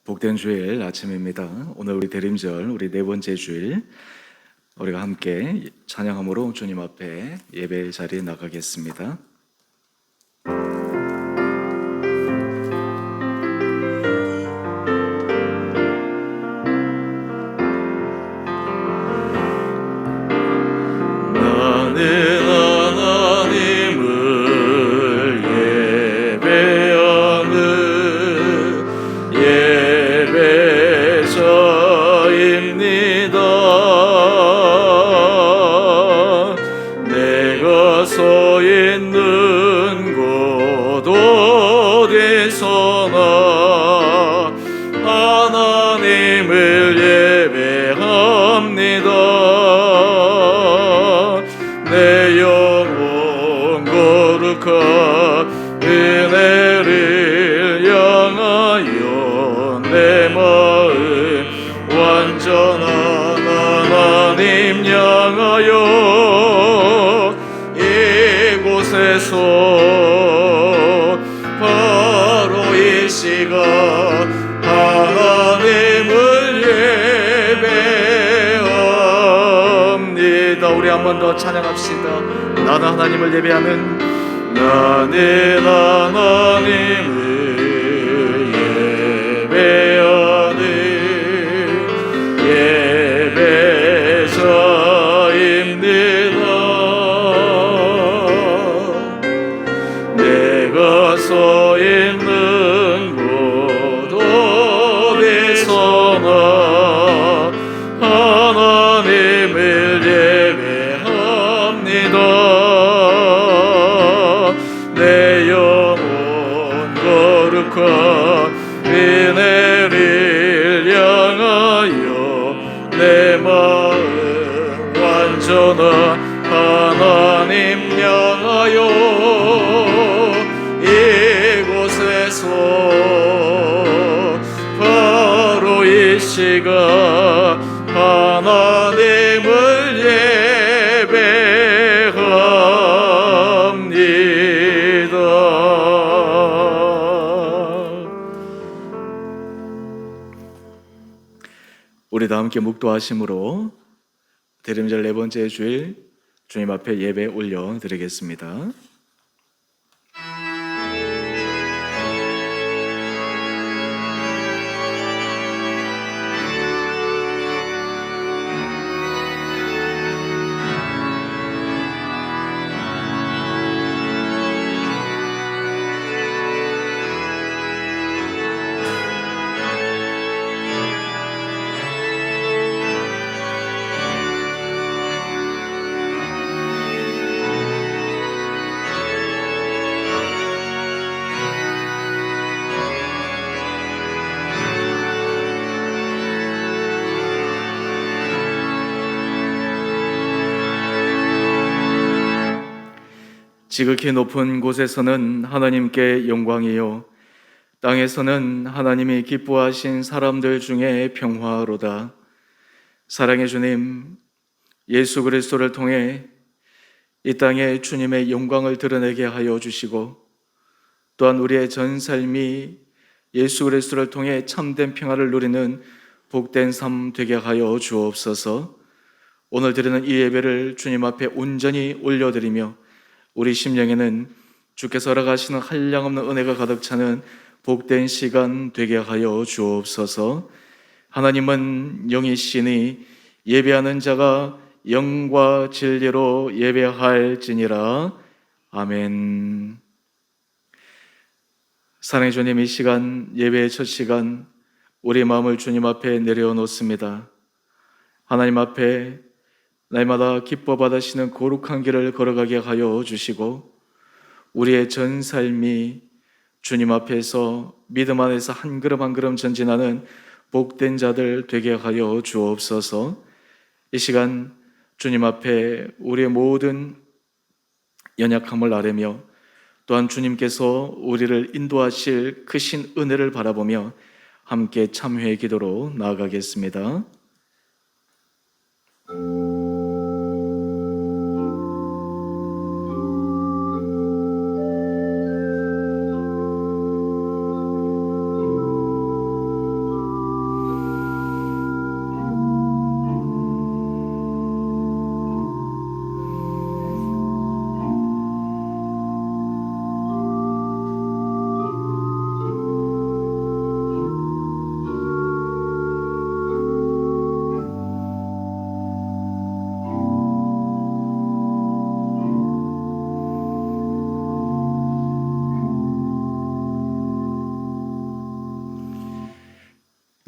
복된 주일 아침입니다. 오늘 우리 대림절, 우리 네 번째 주일, 우리가 함께 찬양함으로 주님 앞에 예배 자리에 나가겠습니다. 나는 하나님을 예배하는 예배자입니다. 내가 서 있는 곳 어디서나 하나님을 예배합니다. 내 영혼 거룩한 은혜를 향하여 내 마음 완전한 하나님 향하여 이곳에서 바로 이 시간 하나님을 예배합니다. 우리 한 번 더 찬양합시다. 나는 하나님을 예배하는, 나는 하나님을 예배하는 예배자입니다. 내가 서 있는 곳 어디서나 하나님을 예배합니다. 내 영혼 거룩한 은혜를 향하여 내 마음 완전한 하나님 향하여 이곳에서 바로 이 시간 하나님을 예배합니다. 우리 다 함께 묵도하심으로 대림절 네 번째 주일 주님 앞에 예배 올려드리겠습니다. 지극히 높은 곳에서는 하나님께 영광이요, 땅에서는 하나님이 기뻐하신 사람들 중에 평화로다. 사랑의 주님, 예수 그리스도를 통해 이 땅에 주님의 영광을 드러내게 하여 주시고, 또한 우리의 전 삶이 예수 그리스도를 통해 참된 평화를 누리는 복된 삶 되게 하여 주옵소서. 오늘 드리는 이 예배를 주님 앞에 온전히 올려드리며 우리 심령에는 주께서 허락하시는 한량없는 은혜가 가득 차는 복된 시간 되게 하여 주옵소서. 하나님은 영이시니 예배하는 자가 영과 진리로 예배할지니라. 아멘. 사랑의 주님, 이 시간 예배의 첫 시간 우리 마음을 주님 앞에 내려놓습니다. 하나님 앞에 날마다 기뻐 받으시는 거룩한 길을 걸어가게 하여 주시고, 우리의 전 삶이 주님 앞에서 믿음 안에서 한 걸음 한 걸음 전진하는 복된 자들 되게 하여 주옵소서. 이 시간 주님 앞에 우리의 모든 연약함을 아뢰며, 또한 주님께서 우리를 인도하실 크신 은혜를 바라보며 함께 참회의 기도로 나아가겠습니다.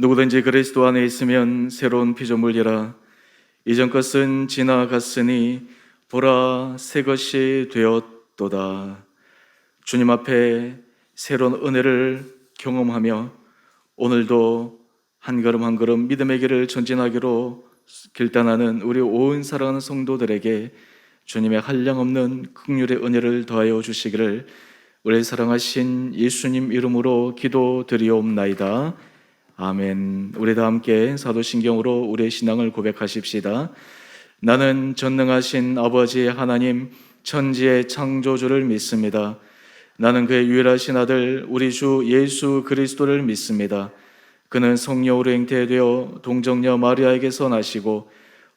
누구든지 그리스도 안에 있으면 새로운 피조물이라. 이전 것은 지나갔으니 보라 새 것이 되었도다. 주님 앞에 새로운 은혜를 경험하며 오늘도 한 걸음 한 걸음 믿음의 길을 전진하기로 결단하는 우리 온 사랑하는 성도들에게 주님의 한량없는 긍휼의 은혜를 더하여 주시기를 우리 사랑하신 예수님 이름으로 기도드리옵나이다. 아멘. 우리 다 함께 사도신경으로 우리의 신앙을 고백하십시다. 나는 전능하신 아버지 하나님 천지의 창조주를 믿습니다. 나는 그의 유일하신 아들 우리 주 예수 그리스도를 믿습니다. 그는 성령으로 잉태되어 동정녀 마리아에게서 나시고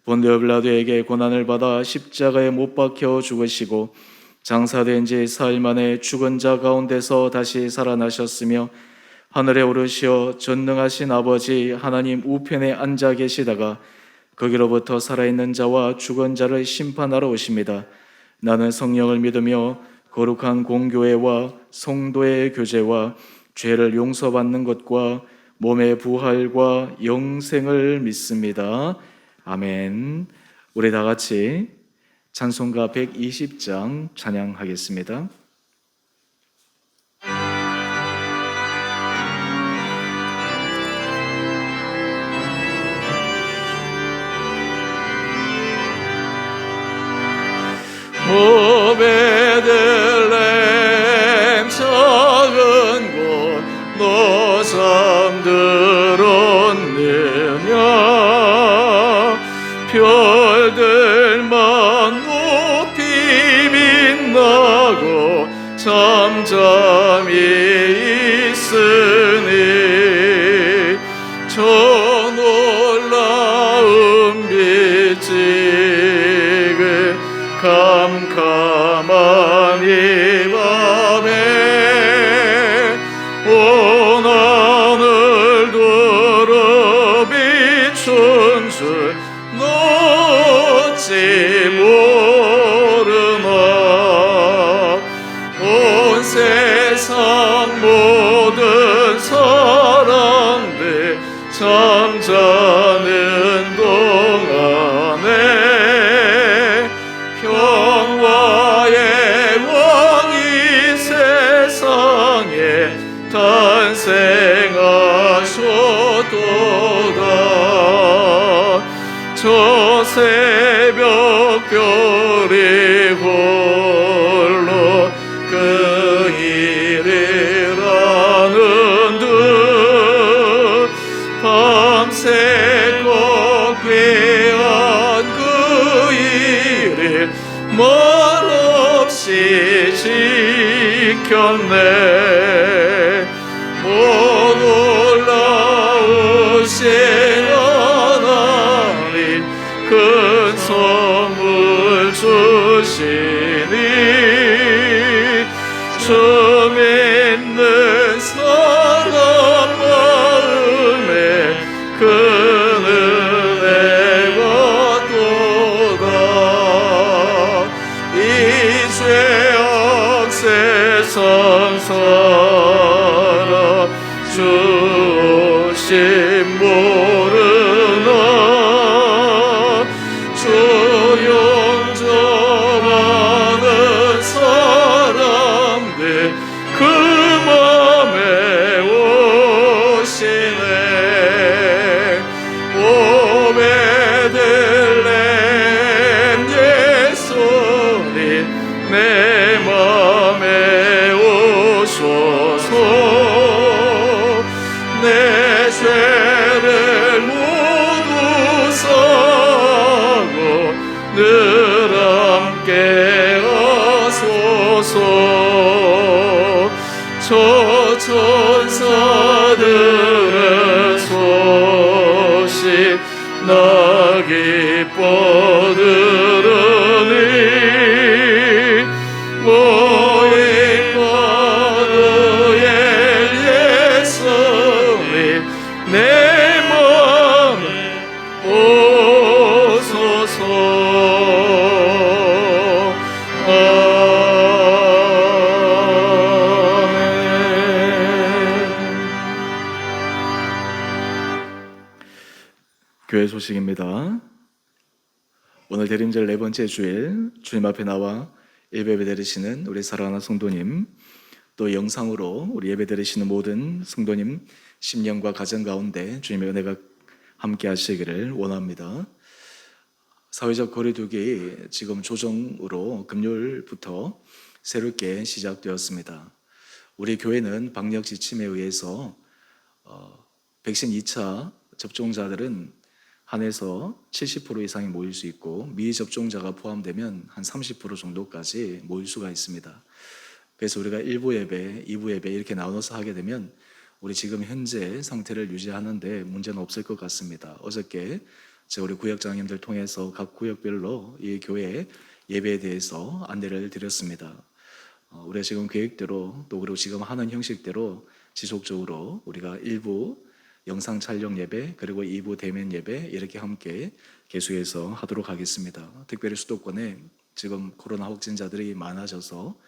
본디오 빌라도에게 고난을 받아 십자가에 못 박혀 죽으시고 장사된 지 사흘 만에 죽은 자 가운데서 다시 살아나셨으며 하늘에 오르시어 전능하신 아버지 하나님 우편에 앉아 계시다가 거기로부터 살아있는 자와 죽은 자를 심판하러 오십니다. 나는 성령을 믿으며 거룩한 공교회와 성도의 교제와 죄를 용서받는 것과 몸의 부활과 영생을 믿습니다. 아멘. 우리 다 같이 찬송가 120장 찬양하겠습니다. 오 베들레헴 작은 곳 너 잠들었느냐 별들만 높이 빛나고 잠잠히 있으니 저 놀라운 빛이 그 캄캄한 이 밤에 온 하늘 두루 비춘 줄 어찌 모르나 온 세상 모든 사람들 잠자는 동안에 평화의 왕이 세상에 탄생하셨도다. 저 새벽 별이 홀로 그 일이라는 듯 밤새고 귀한 그 일을 말없이 지켰네. 오 놀라우신 하나님 큰 선물 주시니 주 믿는 사람 마음에 큰 은혜가 도다. 이 죄악 세상 살아 주심 모르나 주 용접하는 사람들 그 맘에 오시네. 오 베들레헴 예수님 내 맘에 오소서. 내 죄를 모두 사고 늘 함께 하소서. 저 천사들의 소식 나 기뻐 들으니 모인 바누엘 예수님 내 맘에 오소서. 아멘. 교회 소식입니다. 오늘 대림절 네 번째 주일 주님 앞에 나와 예배 드리시는 우리 사랑하는 성도님, 또 영상으로 우리 예배 드리시는 모든 성도님 심령과 가정 가운데 주님의 은혜가 함께 하시기를 원합니다. 사회적 거리두기 지금 조정으로 금요일부터 새롭게 시작되었습니다. 우리 교회는 방역 지침에 의해서 백신 2차 접종자들은 한에서 70% 이상이 모일 수 있고 미접종자가 포함되면 한 30% 정도까지 모일 수가 있습니다. 그래서 우리가 1부 예배, 2부 예배 이렇게 나눠서 하게 되면 우리 지금 현재 상태를 유지하는데 문제는 없을 것 같습니다. 어저께 제가 우리 구역장님들 통해서 각 구역별로 이 교회 예배에 대해서 안내를 드렸습니다. 우리가 지금 계획대로 또 그리고 지금 하는 형식대로 지속적으로 우리가 1부 영상 촬영 예배 그리고 2부 대면 예배 이렇게 함께 계속해서 하도록 하겠습니다. 특별히 수도권에 지금 코로나 확진자들이 많아져서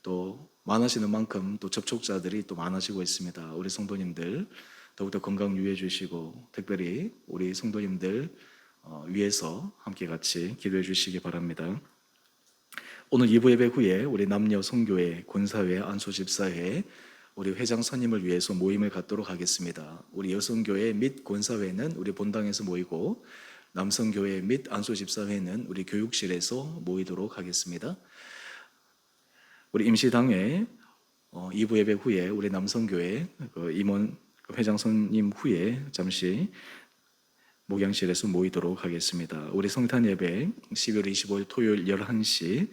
또 많아지는 만큼 또 접촉자들이 또 많아지고 있습니다. 우리 성도님들 더욱더 건강 유의해 주시고 특별히 우리 성도님들 위해서 함께 같이 기도해 주시기 바랍니다. 오늘 2부 예배 후에 우리 남녀 성교회, 권사회, 안수집사회 우리 회장 선임을 위해서 모임을 갖도록 하겠습니다. 우리 여성교회 및 권사회는 우리 본당에서 모이고 남성교회 및 안수집사회는 우리 교육실에서 모이도록 하겠습니다. 우리 임시당회 2부 예배 후에 우리 남성교회 임원 회장 선임 후에 잠시 목양실에서 모이도록 하겠습니다. 우리 성탄 예배 12월 25일 토요일 11시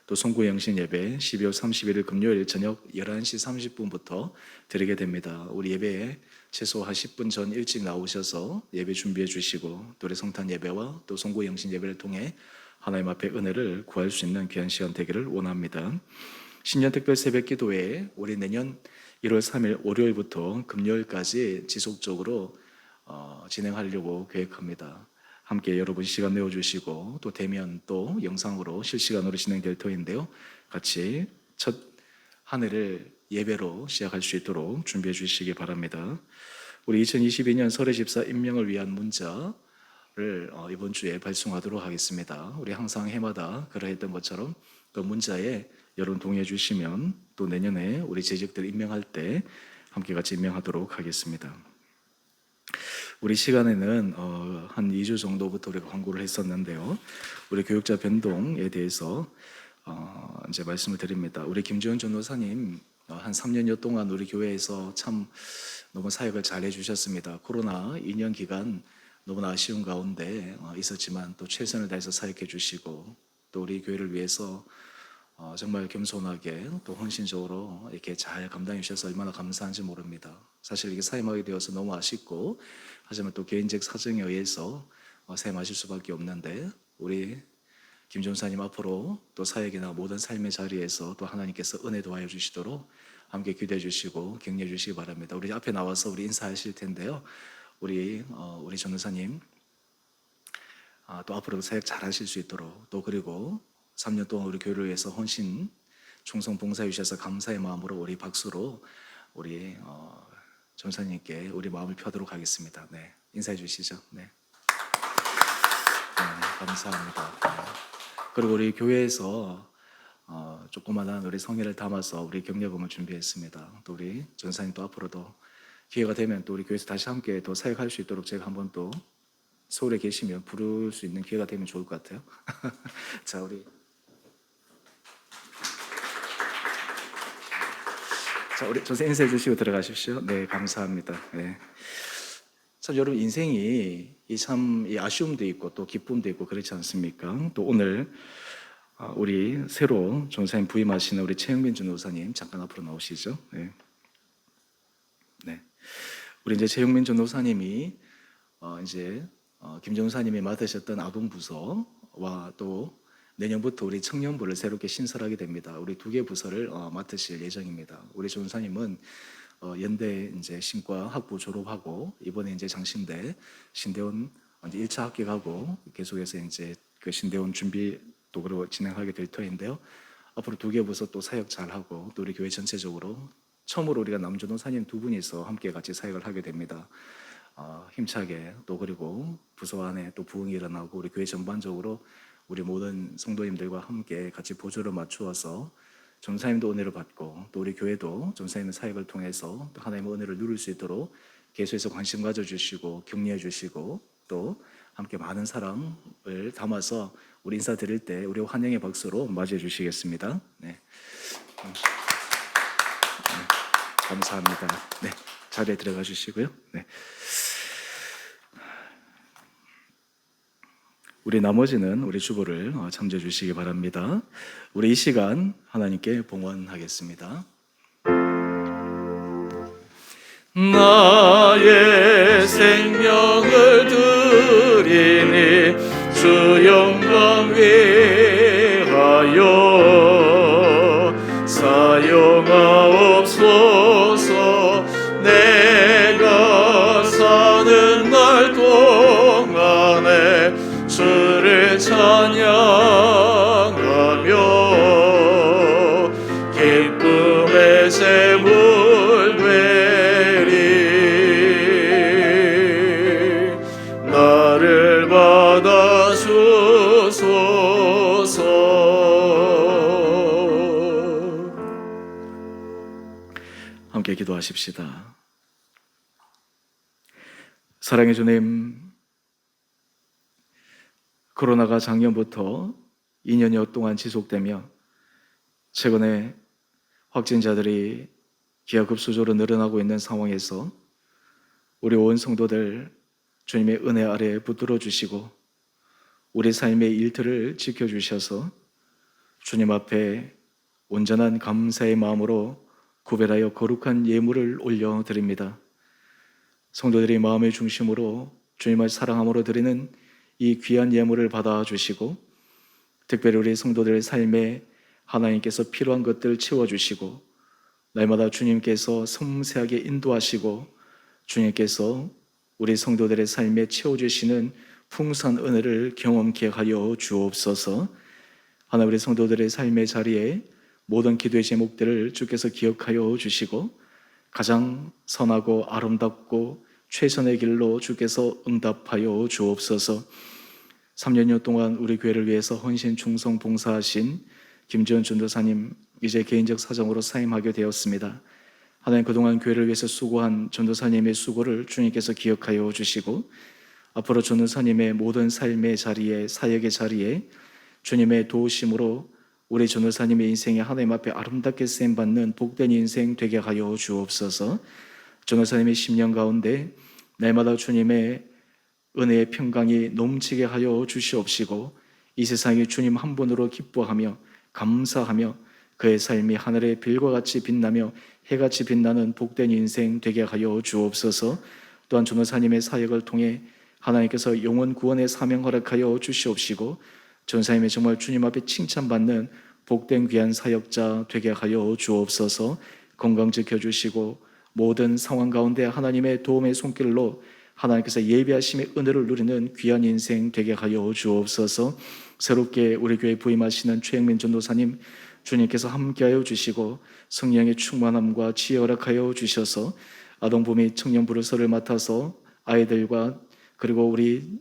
또 송구영신 예배 12월 31일 금요일 저녁 11시 30분부터 드리게 됩니다. 우리 예배에 최소 한 10분 전 일찍 나오셔서 예배 준비해 주시고 또 우리 성탄 예배와 또 송구영신 예배를 통해 하나님 앞에 은혜를 구할 수 있는 귀한 시간 되기를 원합니다. 신년 특별 새벽 기도회 우리 내년 1월 3일 월요일부터 금요일까지 지속적으로 진행하려고 계획합니다. 함께 여러분 시간 내어주시고 또 대면 또 영상으로 실시간으로 진행될 터인데요. 같이 첫 한 해를 예배로 시작할 수 있도록 준비해 주시기 바랍니다. 우리 2022년 설의 집사 임명을 위한 문자를 이번 주에 발송하도록 하겠습니다. 우리 항상 해마다 그러했던 것처럼 그 문자에 여러분 동의해 주시면 또 내년에 우리 재직들 임명할 때 함께 같이 임명하도록 하겠습니다. 우리 시간에는 한 2주 정도부터 우리가 광고를 했었는데요. 우리 교육자 변동에 대해서 이제 말씀을 드립니다. 우리 김지원 전도사님 한 3년여 동안 우리 교회에서 참 너무 사역을 잘 해주셨습니다. 코로나 2년 기간 너무나 아쉬운 가운데 있었지만 또 최선을 다해서 사역해 주시고 또 우리 교회를 위해서 정말 겸손하게 또 헌신적으로 이렇게 잘 감당해 주셔서 얼마나 감사한지 모릅니다. 사실 이게 사임하게 되어서 너무 아쉽고 하지만 또 개인적 사정에 의해서 사임하실 수밖에 없는데 우리 김 전사님 앞으로 또 사역이나 모든 삶의 자리에서 또 하나님께서 은혜 도와여 주시도록 함께 기도해 주시고 격려해 주시기 바랍니다. 우리 앞에 나와서 우리 인사하실 텐데요. 우리 전도사님 또 앞으로도 사역 잘 하실 수 있도록 또 그리고 3년 동안 우리 교회를 위해서 헌신 충성 봉사해 주셔서 감사의 마음으로 우리 박수로 우리 전사님께 우리 마음을 펴도록 하겠습니다. 네, 인사해 주시죠. 네, 감사합니다. 네. 그리고 우리 교회에서 조그마한 우리 성의를 담아서 우리 격려금을 준비했습니다. 또 우리 전사님 또 앞으로도 기회가 되면 또 우리 교회에서 다시 함께 더 사역할 수 있도록 제가 한번 또 서울에 계시면 부를 수 있는 기회가 되면 좋을 것 같아요. 자, 우리 전사 인사해 주시고 들어가십시오. 네, 감사합니다. 네. 참 여러분 인생이 참 아쉬움도 있고 또 기쁨도 있고 그렇지 않습니까? 또 오늘 우리 새로 전사님 부임하시는 우리 최영민 전도사님 잠깐 앞으로 나오시죠. 네. 네. 우리 이제 최영민 전도사님이 이제 김 전사님이 맡으셨던 아동부서와 또 내년부터 우리 청년부를 새롭게 신설하게 됩니다. 우리 두 개 부서를 맡으실 예정입니다. 우리 전사님은 연대 이제 신과 학부 졸업하고 이번에 이제 장신대 신대원 이제 1차 합격하고 계속해서 이제 그 신대원 준비 또 그리고 진행하게 될 터인데요. 앞으로 두 개 부서 또 사역 잘하고 또 우리 교회 전체적으로 처음으로 우리가 남전도사님 두 분이서 함께 같이 사역을 하게 됩니다. 힘차게 또 그리고 부서 안에 또 부흥이 일어나고 우리 교회 전반적으로 우리 모든 성도님들과 함께 같이 보조를 맞추어서 전사님도 은혜를 받고 또 우리 교회도 전사님의 사역을 통해서 또 하나님의 은혜를 누릴 수 있도록 계속해서 관심 가져주시고 격려해 주시고 또 함께 많은 사랑을 담아서 우리 인사드릴 때 우리 환영의 박수로 맞이해 주시겠습니다. 네. 감사합니다. 네, 자리에 들어가 주시고요. 네. 우리 나머지는 우리 주보를 참조해 주시기 바랍니다. 우리 이 시간 하나님께 봉헌하겠습니다. 나의 생명을 드리니 주 영광 위하여 사용하옵소서. 내가 사는 날 동안에 주를 찬양하며 기쁨의 제물 되리. 나를 받아 주소서. 함께 기도하십시다. 사랑의 주님, 코로나가 작년부터 2년여 동안 지속되며 최근에 확진자들이 기하급수적으로 늘어나고 있는 상황에서 우리 온 성도들 주님의 은혜 아래 붙들어 주시고 우리 삶의 일터를 지켜주셔서 주님 앞에 온전한 감사의 마음으로 구별하여 거룩한 예물을 올려드립니다. 성도들이 마음의 중심으로 주님을 사랑함으로 드리는 이 귀한 예물을 받아주시고 특별히 우리 성도들의 삶에 하나님께서 필요한 것들을 채워주시고 날마다 주님께서 섬세하게 인도하시고 주님께서 우리 성도들의 삶에 채워주시는 풍성한 은혜를 경험케 하여 주옵소서. 하나 우리 성도들의 삶의 자리에 모든 기도의 제목들을 주께서 기억하여 주시고 가장 선하고 아름답고 최선의 길로 주께서 응답하여 주옵소서. 3년여 동안 우리 교회를 위해서 헌신 충성 봉사하신 김지원 전도사님 이제 개인적 사정으로 사임하게 되었습니다. 하나님 그동안 교회를 위해서 수고한 전도사님의 수고를 주님께서 기억하여 주시고 앞으로 전도사님의 모든 삶의 자리에 사역의 자리에 주님의 도우심으로 우리 전도사님의 인생이 하나님 앞에 아름답게 쓰임받는 복된 인생 되게 하여 주옵소서. 전도사님의 10년 가운데 날마다 주님의 은혜의 평강이 넘치게 하여 주시옵시고 이 세상에 주님 한 분으로 기뻐하며 감사하며 그의 삶이 하늘의 별과 같이 빛나며 해같이 빛나는 복된 인생 되게 하여 주옵소서. 또한 전도사님의 사역을 통해 하나님께서 영혼 구원의 사명 허락하여 주시옵시고 전사님의 정말 주님 앞에 칭찬받는 복된 귀한 사역자 되게 하여 주옵소서. 건강 지켜주시고 모든 상황 가운데 하나님의 도움의 손길로 하나님께서 예비하심의 은혜를 누리는 귀한 인생 되게 하여 주옵소서. 새롭게 우리 교회 부임하시는 최영민 전도사님 주님께서 함께하여 주시고 성령의 충만함과 지혜 허락하여 주셔서 아동부 및 청년 부르서를 맡아서 아이들과 그리고 우리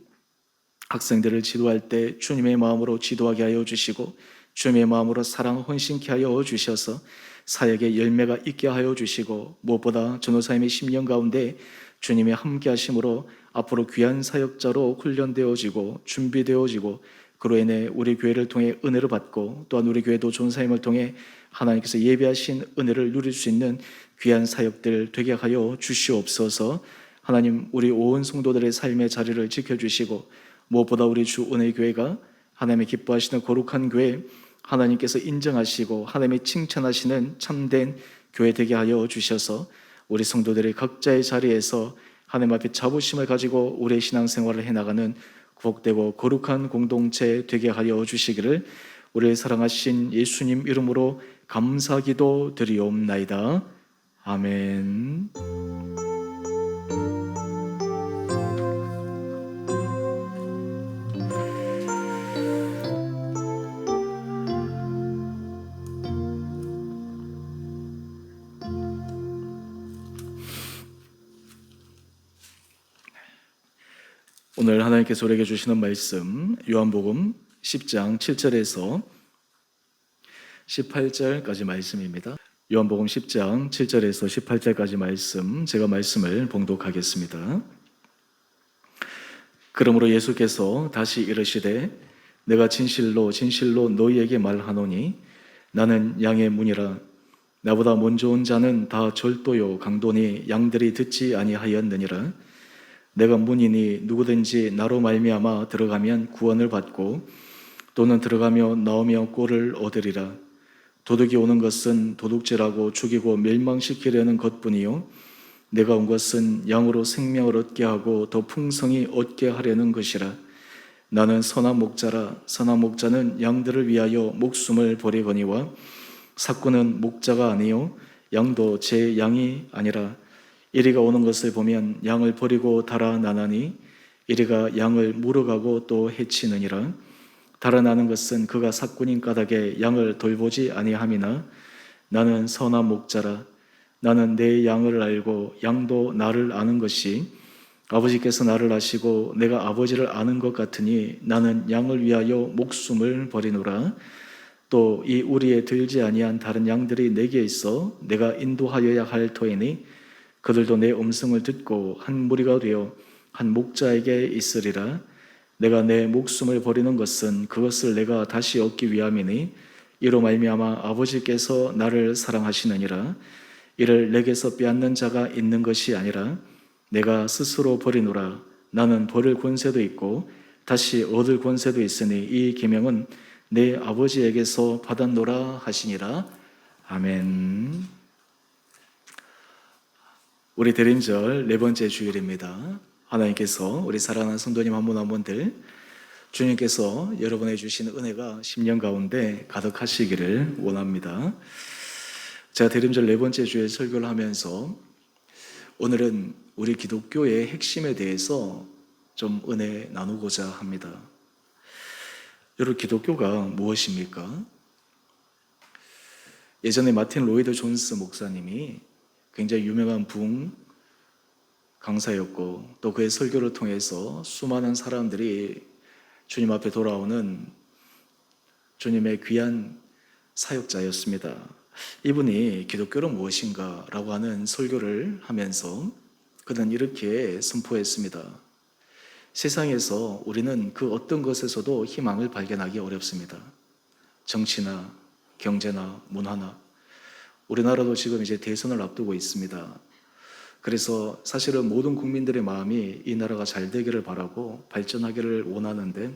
학생들을 지도할 때 주님의 마음으로 지도하게 하여 주시고 주님의 마음으로 사랑 헌신케 하여 주셔서 사역의 열매가 있게 하여 주시고 무엇보다 전도사님의 10년 가운데 주님의 함께 하심으로 앞으로 귀한 사역자로 훈련되어지고 준비되어지고 그로 인해 우리 교회를 통해 은혜를 받고 또한 우리 교회도 전사님을 통해 하나님께서 예비하신 은혜를 누릴 수 있는 귀한 사역들 되게 하여 주시옵소서. 하나님 우리 온 성도들의 삶의 자리를 지켜주시고 무엇보다 우리 주 은혜교회가 하나님의 기뻐하시는 거룩한 교회 하나님께서 인정하시고 하나님의 칭찬하시는 참된 교회 되게 하여 주셔서 우리 성도들의 각자의 자리에서 하나님 앞에 자부심을 가지고 우리의 신앙생활을 해나가는 복되고 거룩한 공동체 되게 하여 주시기를 우리를 사랑하신 예수님 이름으로 감사기도 드리옵나이다. 아멘. 오늘 하나님께서 우리에게 주시는 말씀 요한복음 10장 7절에서 18절까지 말씀입니다. 요한복음 10장 7절에서 18절까지 말씀, 제가 말씀을 봉독하겠습니다. 그러므로 예수께서 다시 이르시되 내가 진실로 진실로 너희에게 말하노니 나는 양의 문이라. 나보다 먼저 온 자는 다 절도요 강도니 양들이 듣지 아니하였느니라. 내가 문이니 누구든지 나로 말미암아 들어가면 구원을 받고 또는 들어가며 나오며 꼴을 얻으리라. 도둑이 오는 것은 도둑질하고 죽이고 멸망시키려는 것뿐이요 내가 온 것은 양으로 생명을 얻게 하고 더 풍성히 얻게 하려는 것이라. 나는 선한 목자라. 선한 목자는 양들을 위하여 목숨을 버리거니와 삭구는 목자가 아니요 양도 제 양이 아니라. 이리가 오는 것을 보면 양을 버리고 달아나나니 이리가 양을 물어가고 또 해치느니라. 달아나는 것은 그가 삭군인 까닭에 양을 돌보지 아니함이나 나는 선한 목자라. 나는 내 양을 알고 양도 나를 아는 것이 아버지께서 나를 아시고 내가 아버지를 아는 것 같으니 나는 양을 위하여 목숨을 버리노라. 또 이 우리에 들지 아니한 다른 양들이 내게 있어 내가 인도하여야 할 터이니 그들도 내 음성을 듣고 한 무리가 되어 한 목자에게 있으리라. 내가 내 목숨을 버리는 것은 그것을 내가 다시 얻기 위함이니 이로 말미암아 아버지께서 나를 사랑하시느니라. 이를 내게서 빼앗는 자가 있는 것이 아니라 내가 스스로 버리노라. 나는 버릴 권세도 있고 다시 얻을 권세도 있으니 이 계명은 내 아버지에게서 받았노라 하시니라. 아멘. 우리 대림절 네 번째 주일입니다. 하나님께서 우리 사랑하는 성도님 한 분 한 분들 주님께서 여러분에 주시는 은혜가 10년 가운데 가득하시기를 원합니다. 제가 대림절 네 번째 주일 설교를 하면서 오늘은 우리 기독교의 핵심에 대해서 좀 은혜 나누고자 합니다. 여러분, 기독교가 무엇입니까? 예전에 마틴 로이드 존스 목사님이 굉장히 유명한 부흥 강사였고 또 그의 설교를 통해서 수많은 사람들이 주님 앞에 돌아오는 주님의 귀한 사역자였습니다. 이분이 기독교는 무엇인가 라고 하는 설교를 하면서 그는 이렇게 선포했습니다. 세상에서 우리는 그 어떤 것에서도 희망을 발견하기 어렵습니다. 정치나 경제나 문화나 우리나라도 지금 이제 대선을 앞두고 있습니다. 그래서 사실은 모든 국민들의 마음이 이 나라가 잘 되기를 바라고 발전하기를 원하는데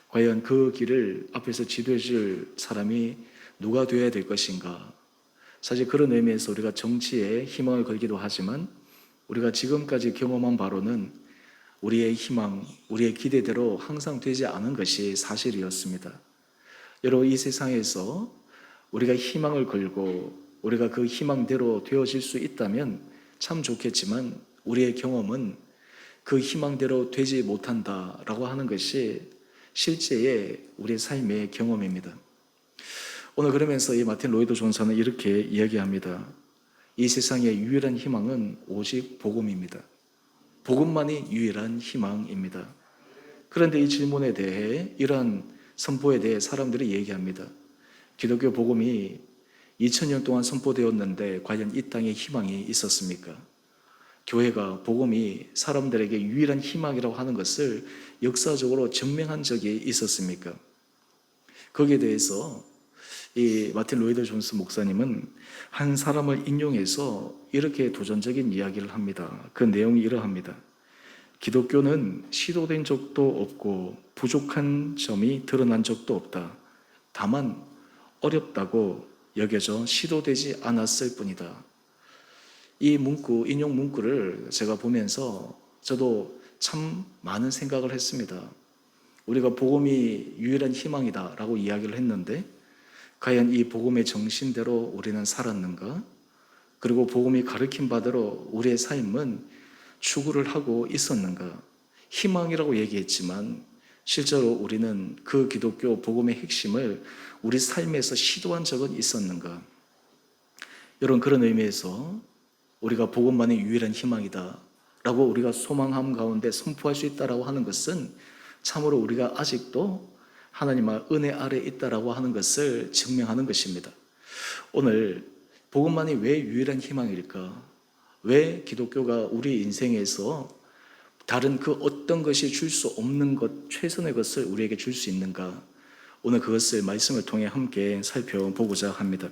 과연 그 길을 앞에서 지도해 줄 사람이 누가 되어야 될 것인가? 사실 그런 의미에서 우리가 정치에 희망을 걸기도 하지만 우리가 지금까지 경험한 바로는 우리의 희망, 우리의 기대대로 항상 되지 않은 것이 사실이었습니다. 여러분, 이 세상에서 우리가 희망을 걸고 우리가 그 희망대로 되어질 수 있다면 참 좋겠지만 우리의 경험은 그 희망대로 되지 못한다라고 하는 것이 실제의 우리의 삶의 경험입니다. 오늘 그러면서 이 마틴 로이드 존스는 이렇게 이야기합니다. 이 세상의 유일한 희망은 오직 복음입니다. 복음만이 유일한 희망입니다. 그런데 이 질문에 대해 이러한 선포에 대해 사람들이 얘기합니다. 기독교 복음이 2000년 동안 선포되었는데 과연 이 땅에 희망이 있었습니까? 교회가 복음이 사람들에게 유일한 희망이라고 하는 것을 역사적으로 증명한 적이 있었습니까? 거기에 대해서 이 마틴 로이드 존스 목사님은 한 사람을 인용해서 이렇게 도전적인 이야기를 합니다. 그 내용이 이러합니다. 기독교는 시도된 적도 없고 부족한 점이 드러난 적도 없다. 다만 어렵다고 여겨져 시도되지 않았을 뿐이다. 이 문구, 인용 문구를 제가 보면서 저도 참 많은 생각을 했습니다. 우리가 복음이 유일한 희망이다라고 이야기를 했는데 과연 이 복음의 정신대로 우리는 살았는가? 그리고 복음이 가르친 바대로 우리의 삶은 추구를 하고 있었는가? 희망이라고 얘기했지만 실제로 우리는 그 기독교 복음의 핵심을 우리 삶에서 시도한 적은 있었는가? 여러분, 그런 의미에서 우리가 복음만이 유일한 희망이다 라고 우리가 소망함 가운데 선포할 수 있다라고 하는 것은 참으로 우리가 아직도 하나님의 은혜 아래 있다라고 하는 것을 증명하는 것입니다. 오늘 복음만이 왜 유일한 희망일까? 왜 기독교가 우리 인생에서 다른 그 어떤 것이 줄 수 없는 것, 최선의 것을 우리에게 줄 수 있는가? 오늘 그것을 말씀을 통해 함께 살펴보고자 합니다.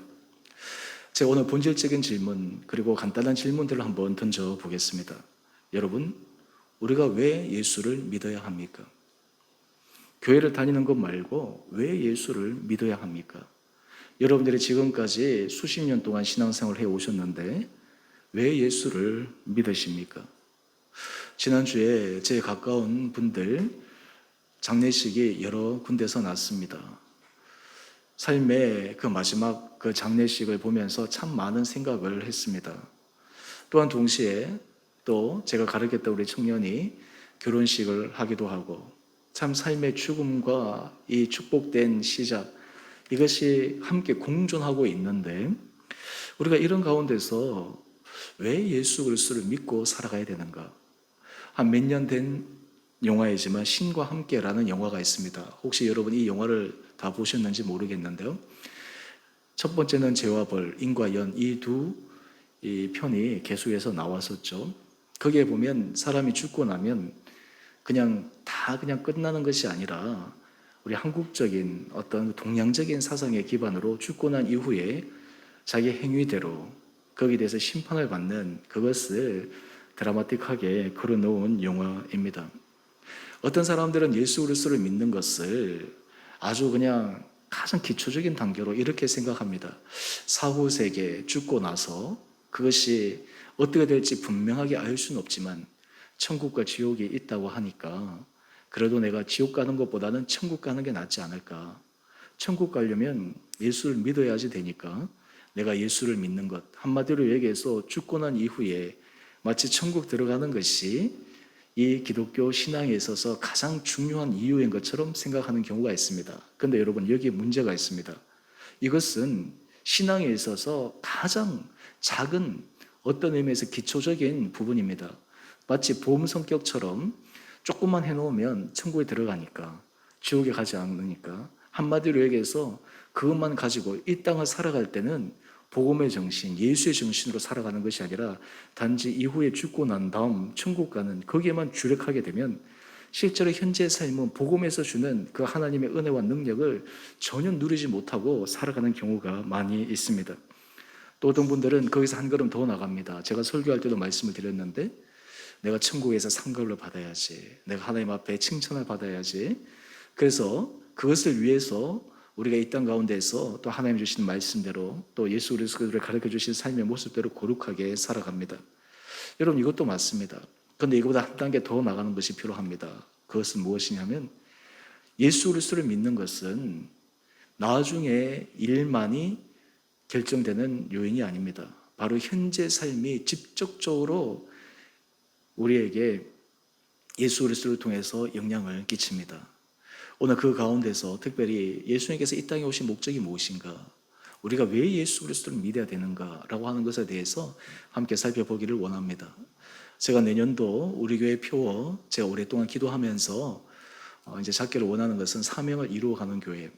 제가 오늘 본질적인 질문, 그리고 간단한 질문들을 한번 던져보겠습니다. 여러분, 우리가 왜 예수를 믿어야 합니까? 교회를 다니는 것 말고 왜 예수를 믿어야 합니까? 여러분들이 지금까지 수십 년 동안 신앙생활을 해오셨는데 왜 예수를 믿으십니까? 지난주에 제 가까운 분들 장례식이 여러 군데서 났습니다. 삶의 그 마지막 그 장례식을 보면서 참 많은 생각을 했습니다. 또한 동시에 또 제가 가르쳤던 우리 청년이 결혼식을 하기도 하고 참 삶의 죽음과 이 축복된 시작 이것이 함께 공존하고 있는데 우리가 이런 가운데서 왜 예수 그리스도를 믿고 살아가야 되는가? 한 몇 년 된 영화이지만 신과 함께라는 영화가 있습니다. 혹시 여러분 이 영화를 다 보셨는지 모르겠는데요. 첫 번째는 죄와 벌, 인과 연 이 두 편이 계속해서 나왔었죠. 거기에 보면 사람이 죽고 나면 그냥 끝나는 것이 아니라 우리 한국적인 어떤 동양적인 사상의 기반으로 죽고 난 이후에 자기 행위대로 거기에 대해서 심판을 받는 그것을 드라마틱하게 걸어놓은 영화입니다. 어떤 사람들은 예수 그리스도를 믿는 것을 아주 그냥 가장 기초적인 단계로 이렇게 생각합니다. 사후 세계 죽고 나서 그것이 어떻게 될지 분명하게 알 수는 없지만 천국과 지옥이 있다고 하니까 그래도 내가 지옥 가는 것보다는 천국 가는 게 낫지 않을까. 천국 가려면 예수를 믿어야지 되니까 내가 예수를 믿는 것 한마디로 얘기해서 죽고 난 이후에 마치 천국 들어가는 것이 이 기독교 신앙에 있어서 가장 중요한 이유인 것처럼 생각하는 경우가 있습니다. 그런데 여러분 여기에 문제가 있습니다. 이것은 신앙에 있어서 가장 작은 어떤 의미에서 기초적인 부분입니다. 마치 보험 성격처럼 조금만 해놓으면 천국에 들어가니까 지옥에 가지 않으니까 한마디로 얘기해서 그것만 가지고 이 땅을 살아갈 때는 복음의 정신, 예수의 정신으로 살아가는 것이 아니라 단지 이후에 죽고 난 다음 천국 가는 거기에만 주력하게 되면 실제로 현재의 삶은 복음에서 주는 그 하나님의 은혜와 능력을 전혀 누리지 못하고 살아가는 경우가 많이 있습니다. 또 어떤 분들은 거기서 한 걸음 더 나갑니다. 제가 설교할 때도 말씀을 드렸는데 내가 천국에서 상급을 받아야지. 내가 하나님 앞에 칭찬을 받아야지. 그래서 그것을 위해서 우리가 이 땅 가운데서 또 하나님 주시는 말씀대로 또 예수 그리스도를 가르쳐 주신 삶의 모습대로 거룩하게 살아갑니다. 여러분 이것도 맞습니다. 그런데 이거보다 한 단계 더 나가는 것이 필요합니다. 그것은 무엇이냐면 예수 그리스도를 믿는 것은 나중에 일만이 결정되는 요인이 아닙니다. 바로 현재 삶이 직접적으로 우리에게 예수 그리스도를 통해서 영향을 끼칩니다. 오늘 그 가운데서 특별히 예수님께서 이 땅에 오신 목적이 무엇인가? 우리가 왜 예수 그리스도를 믿어야 되는가라고 하는 것에 대해서 함께 살펴보기를 원합니다. 제가 내년도 우리 교회 표어 제가 오랫동안 기도하면서 이제 잡기를 원하는 것은 사명을 이루어가는 교회.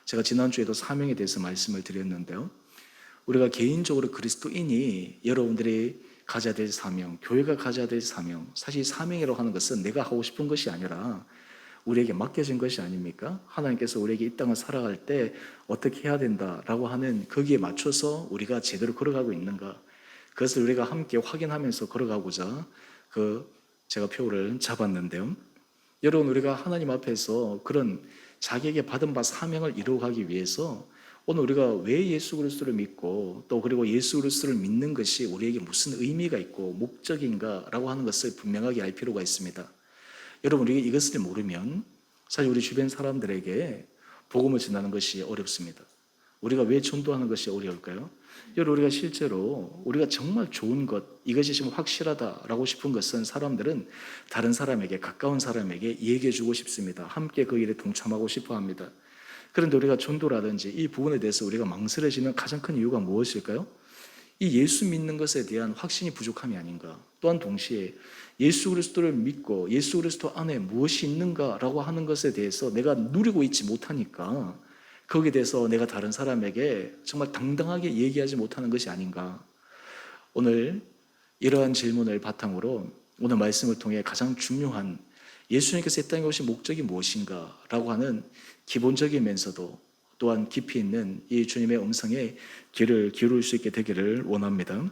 제가 지난주에도 사명에 대해서 말씀을 드렸는데요. 우리가 개인적으로 그리스도인이 여러분들이 가져야 될 사명, 교회가 가져야 될 사명, 사실 사명이라고 하는 것은 내가 하고 싶은 것이 아니라 우리에게 맡겨진 것이 아닙니까? 하나님께서 우리에게 이 땅을 살아갈 때 어떻게 해야 된다라고 하는 거기에 맞춰서 우리가 제대로 걸어가고 있는가? 그것을 우리가 함께 확인하면서 걸어가고자 제가 표를 잡았는데요. 여러분 우리가 하나님 앞에서 그런 자기에게 받은 바 사명을 이루어가기 위해서 오늘 우리가 왜 예수 그리스도를 믿고 또 그리고 예수 그리스도를 믿는 것이 우리에게 무슨 의미가 있고 목적인가라고 하는 것을 분명하게 알 필요가 있습니다. 여러분 우리가 이것을 모르면 사실 우리 주변 사람들에게 복음을 전하는 것이 어렵습니다. 우리가 왜 전도하는 것이 어려울까요? 여러분 우리가 실제로 우리가 정말 좋은 것 이것이 지금 확실하다라고 싶은 것은 사람들은 다른 사람에게 가까운 사람에게 얘기해 주고 싶습니다. 함께 그 일에 동참하고 싶어 합니다. 그런데 우리가 전도라든지 이 부분에 대해서 우리가 망설여지는 가장 큰 이유가 무엇일까요? 이 예수 믿는 것에 대한 확신이 부족함이 아닌가. 또한 동시에 예수 그리스도를 믿고 예수 그리스도 안에 무엇이 있는가라고 하는 것에 대해서 내가 누리고 있지 못하니까 거기에 대해서 내가 다른 사람에게 정말 당당하게 얘기하지 못하는 것이 아닌가. 오늘 이러한 질문을 바탕으로 오늘 말씀을 통해 가장 중요한 예수님께서 이 땅에 오신 목적이 무엇인가라고 하는 기본적이면서도 또한 깊이 있는 이 주님의 음성에 귀를 기울일 수 있게 되기를 원합니다.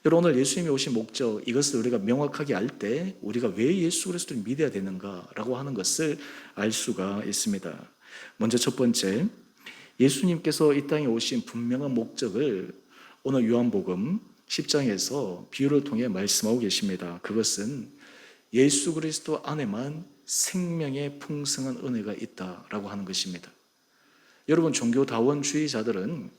여러분, 오늘 예수님이 오신 목적, 이것을 우리가 명확하게 알 때 우리가 왜 예수 그리스도를 믿어야 되는가라고 하는 것을 알 수가 있습니다. 먼저 첫 번째, 예수님께서 이 땅에 오신 분명한 목적을 오늘 요한복음 10장에서 비유를 통해 말씀하고 계십니다. 그것은 예수 그리스도 안에만 생명의 풍성한 은혜가 있다라고 하는 것입니다. 여러분, 종교다원주의자들은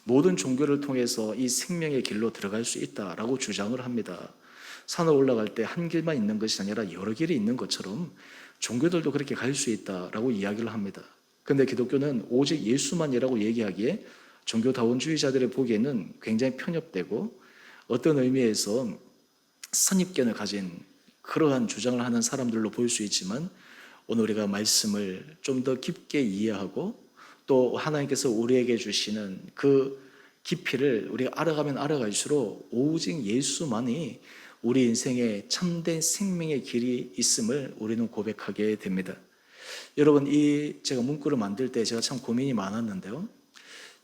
모든 종교를 통해서 이 생명의 길로 들어갈 수 있다라고 주장을 합니다. 산을 올라갈 때 한 길만 있는 것이 아니라 여러 길이 있는 것처럼 종교들도 그렇게 갈 수 있다라고 이야기를 합니다. 그런데 기독교는 오직 예수만이라고 얘기하기에 종교다원주의자들의 보기에는 굉장히 편협되고 어떤 의미에서 선입견을 가진 그러한 주장을 하는 사람들로 보일 수 있지만, 오늘 우리가 말씀을 좀 더 깊게 이해하고 또 하나님께서 우리에게 주시는 그 깊이를 우리가 알아가면 알아갈수록 오직 예수만이 우리 인생에 참된 생명의 길이 있음을 우리는 고백하게 됩니다. 여러분, 제가 문구를 만들 때 제가 참 고민이 많았는데요.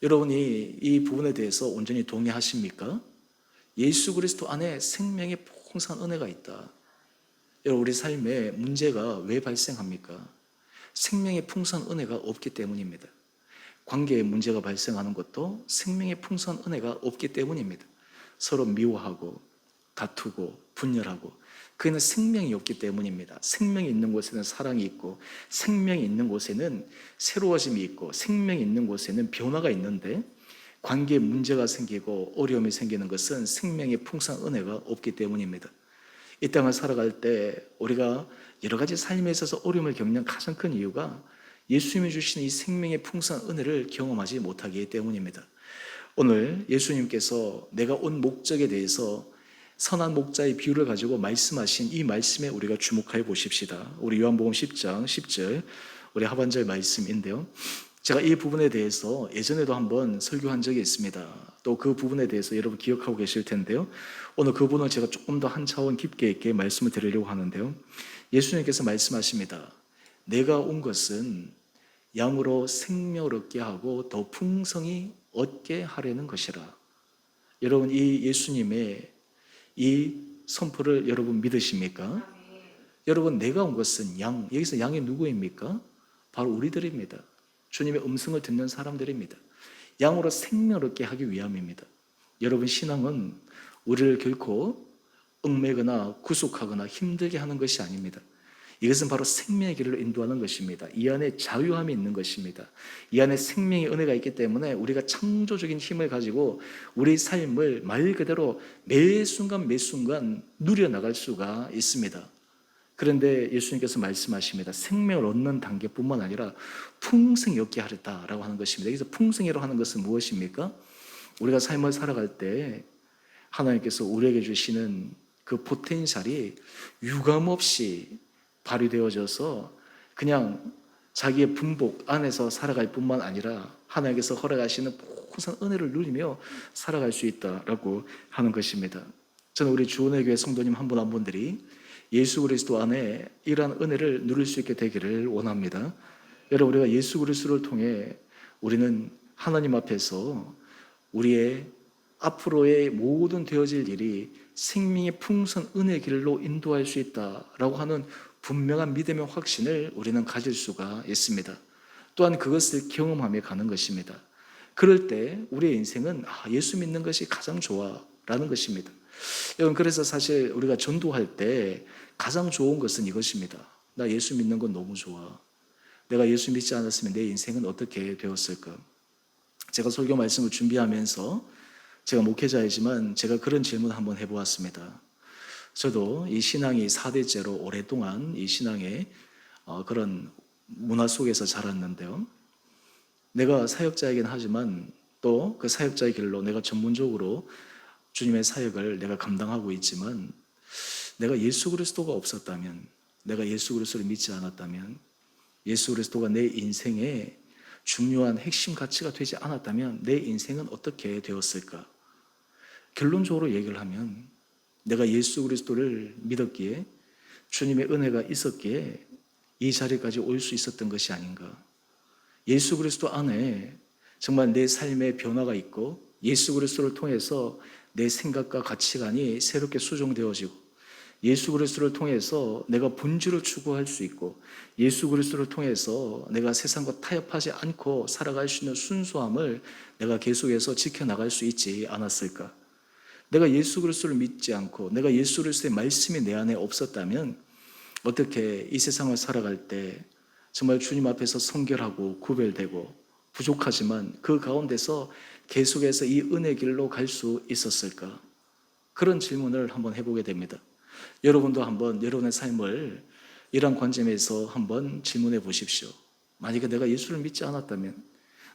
여러분이 이 부분에 대해서 온전히 동의하십니까? 예수 그리스도 안에 생명의 풍성한 은혜가 있다. 여러분, 우리 삶에 문제가 왜 발생합니까? 생명의 풍성한 은혜가 없기 때문입니다. 관계에 문제가 발생하는 것도 생명의 풍성한 은혜가 없기 때문입니다. 서로 미워하고 다투고 분열하고, 그에는 생명이 없기 때문입니다. 생명이 있는 곳에는 사랑이 있고, 생명이 있는 곳에는 새로워짐이 있고, 생명이 있는 곳에는 변화가 있는데, 관계에 문제가 생기고 어려움이 생기는 것은 생명의 풍성한 은혜가 없기 때문입니다. 이 땅을 살아갈 때 우리가 여러 가지 삶에 있어서 어려움을 겪는 가장 큰 이유가 예수님이 주신 이 생명의 풍성한 은혜를 경험하지 못하기 때문입니다. 오늘 예수님께서 내가 온 목적에 대해서 선한 목자의 비유를 가지고 말씀하신 이 말씀에 우리가 주목해 보십시다. 우리 요한복음 10장 10절 우리 하반절 말씀인데요. 제가 이 부분에 대해서 예전에도 한번 설교한 적이 있습니다. 또 그 부분에 대해서 여러분 기억하고 계실 텐데요. 오늘 그 부분을 제가 조금 더 한 차원 깊게 있게 말씀을 드리려고 하는데요. 예수님께서 말씀하십니다. 내가 온 것은 양으로 생명을 얻게 하고 더 풍성히 얻게 하려는 것이라. 여러분, 이 예수님의 이 선포를 여러분 믿으십니까? 여러분, 내가 온 것은 양, 여기서 양이 누구입니까? 바로 우리들입니다. 주님의 음성을 듣는 사람들입니다. 양으로 생명을 얻게 하기 위함입니다. 여러분, 신앙은 우리를 결코 얽매거나 구속하거나 힘들게 하는 것이 아닙니다. 이것은 바로 생명의 길로 인도하는 것입니다. 이 안에 자유함이 있는 것입니다. 이 안에 생명의 은혜가 있기 때문에 우리가 창조적인 힘을 가지고 우리 삶을 말 그대로 매 순간 매 순간 누려나갈 수가 있습니다. 그런데 예수님께서 말씀하십니다. 생명을 얻는 단계뿐만 아니라 풍성히 얻게 하겠다라고 하는 것입니다. 여기서 풍성이라고 하는 것은 무엇입니까? 우리가 삶을 살아갈 때 하나님께서 우리에게 주시는 그 포텐셜이 유감없이 발휘되어져서 그냥 자기의 분복 안에서 살아갈 뿐만 아니라 하나님께서 허락하시는 풍성한 은혜를 누리며 살아갈 수 있다라고 하는 것입니다. 저는 우리 주원의 교회 성도님 한 분 한 분들이 예수 그리스도 안에 이러한 은혜를 누릴 수 있게 되기를 원합니다. 여러분, 우리가 예수 그리스도를 통해 우리는 하나님 앞에서 우리의 앞으로의 모든 되어질 일이 생명의 풍성한 은혜의 길로 인도할 수 있다라고 하는 분명한 믿음의 확신을 우리는 가질 수가 있습니다. 또한 그것을 경험하며 가는 것입니다. 그럴 때 우리의 인생은 예수 믿는 것이 가장 좋아라는 것입니다. 여러분, 그래서 사실 우리가 전도할 때 가장 좋은 것은 이것입니다. 나 예수 믿는 건 너무 좋아. 내가 예수 믿지 않았으면 내 인생은 어떻게 되었을까? 제가 설교 말씀을 준비하면서 제가 목회자이지만 제가 그런 질문을 한번 해보았습니다. 저도 이 신앙이 4대째로 오랫동안 이 신앙의 그런 문화 속에서 자랐는데요. 내가 사역자이긴 하지만 또 그 사역자의 길로 내가 전문적으로 주님의 사역을 내가 감당하고 있지만 내가 예수 그리스도가 없었다면, 내가 예수 그리스도를 믿지 않았다면, 예수 그리스도가 내 인생의 중요한 핵심 가치가 되지 않았다면 내 인생은 어떻게 되었을까? 결론적으로 얘기를 하면 내가 예수 그리스도를 믿었기에, 주님의 은혜가 있었기에 이 자리까지 올 수 있었던 것이 아닌가. 예수 그리스도 안에 정말 내 삶의 변화가 있고, 예수 그리스도를 통해서 내 생각과 가치관이 새롭게 수정되어지고, 예수 그리스도를 통해서 내가 본질을 추구할 수 있고, 예수 그리스도를 통해서 내가 세상과 타협하지 않고 살아갈 수 있는 순수함을 내가 계속해서 지켜나갈 수 있지 않았을까. 내가 예수 그리스도를 믿지 않고 내가 예수 그리스도의 말씀이 내 안에 없었다면 어떻게 이 세상을 살아갈 때 정말 주님 앞에서 성결하고 구별되고 부족하지만 그 가운데서 계속해서 이 은혜 길로 갈 수 있었을까? 그런 질문을 한번 해보게 됩니다. 여러분도 한번 여러분의 삶을 이러한 관점에서 한번 질문해 보십시오. 만약에 내가 예수를 믿지 않았다면,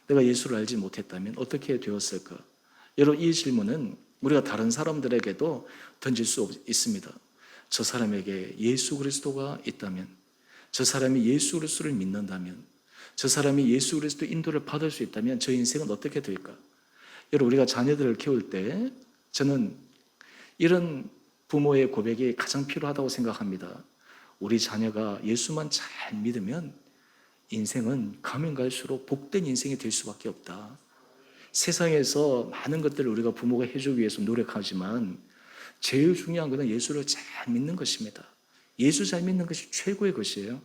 내가 예수를 알지 못했다면 어떻게 되었을까? 여러분, 이 질문은 우리가 다른 사람들에게도 던질 수 있습니다. 저 사람에게 예수 그리스도가 있다면, 저 사람이 예수 그리스도를 믿는다면, 저 사람이 예수 그리스도 인도를 받을 수 있다면 저 인생은 어떻게 될까? 여러분, 우리가 자녀들을 키울 때 저는 이런 부모의 고백이 가장 필요하다고 생각합니다. 우리 자녀가 예수만 잘 믿으면 인생은 가면 갈수록 복된 인생이 될 수밖에 없다. 세상에서 많은 것들을 우리가 부모가 해주기 위해서 노력하지만 제일 중요한 것은 예수를 잘 믿는 것입니다. 예수 잘 믿는 것이 최고의 것이에요.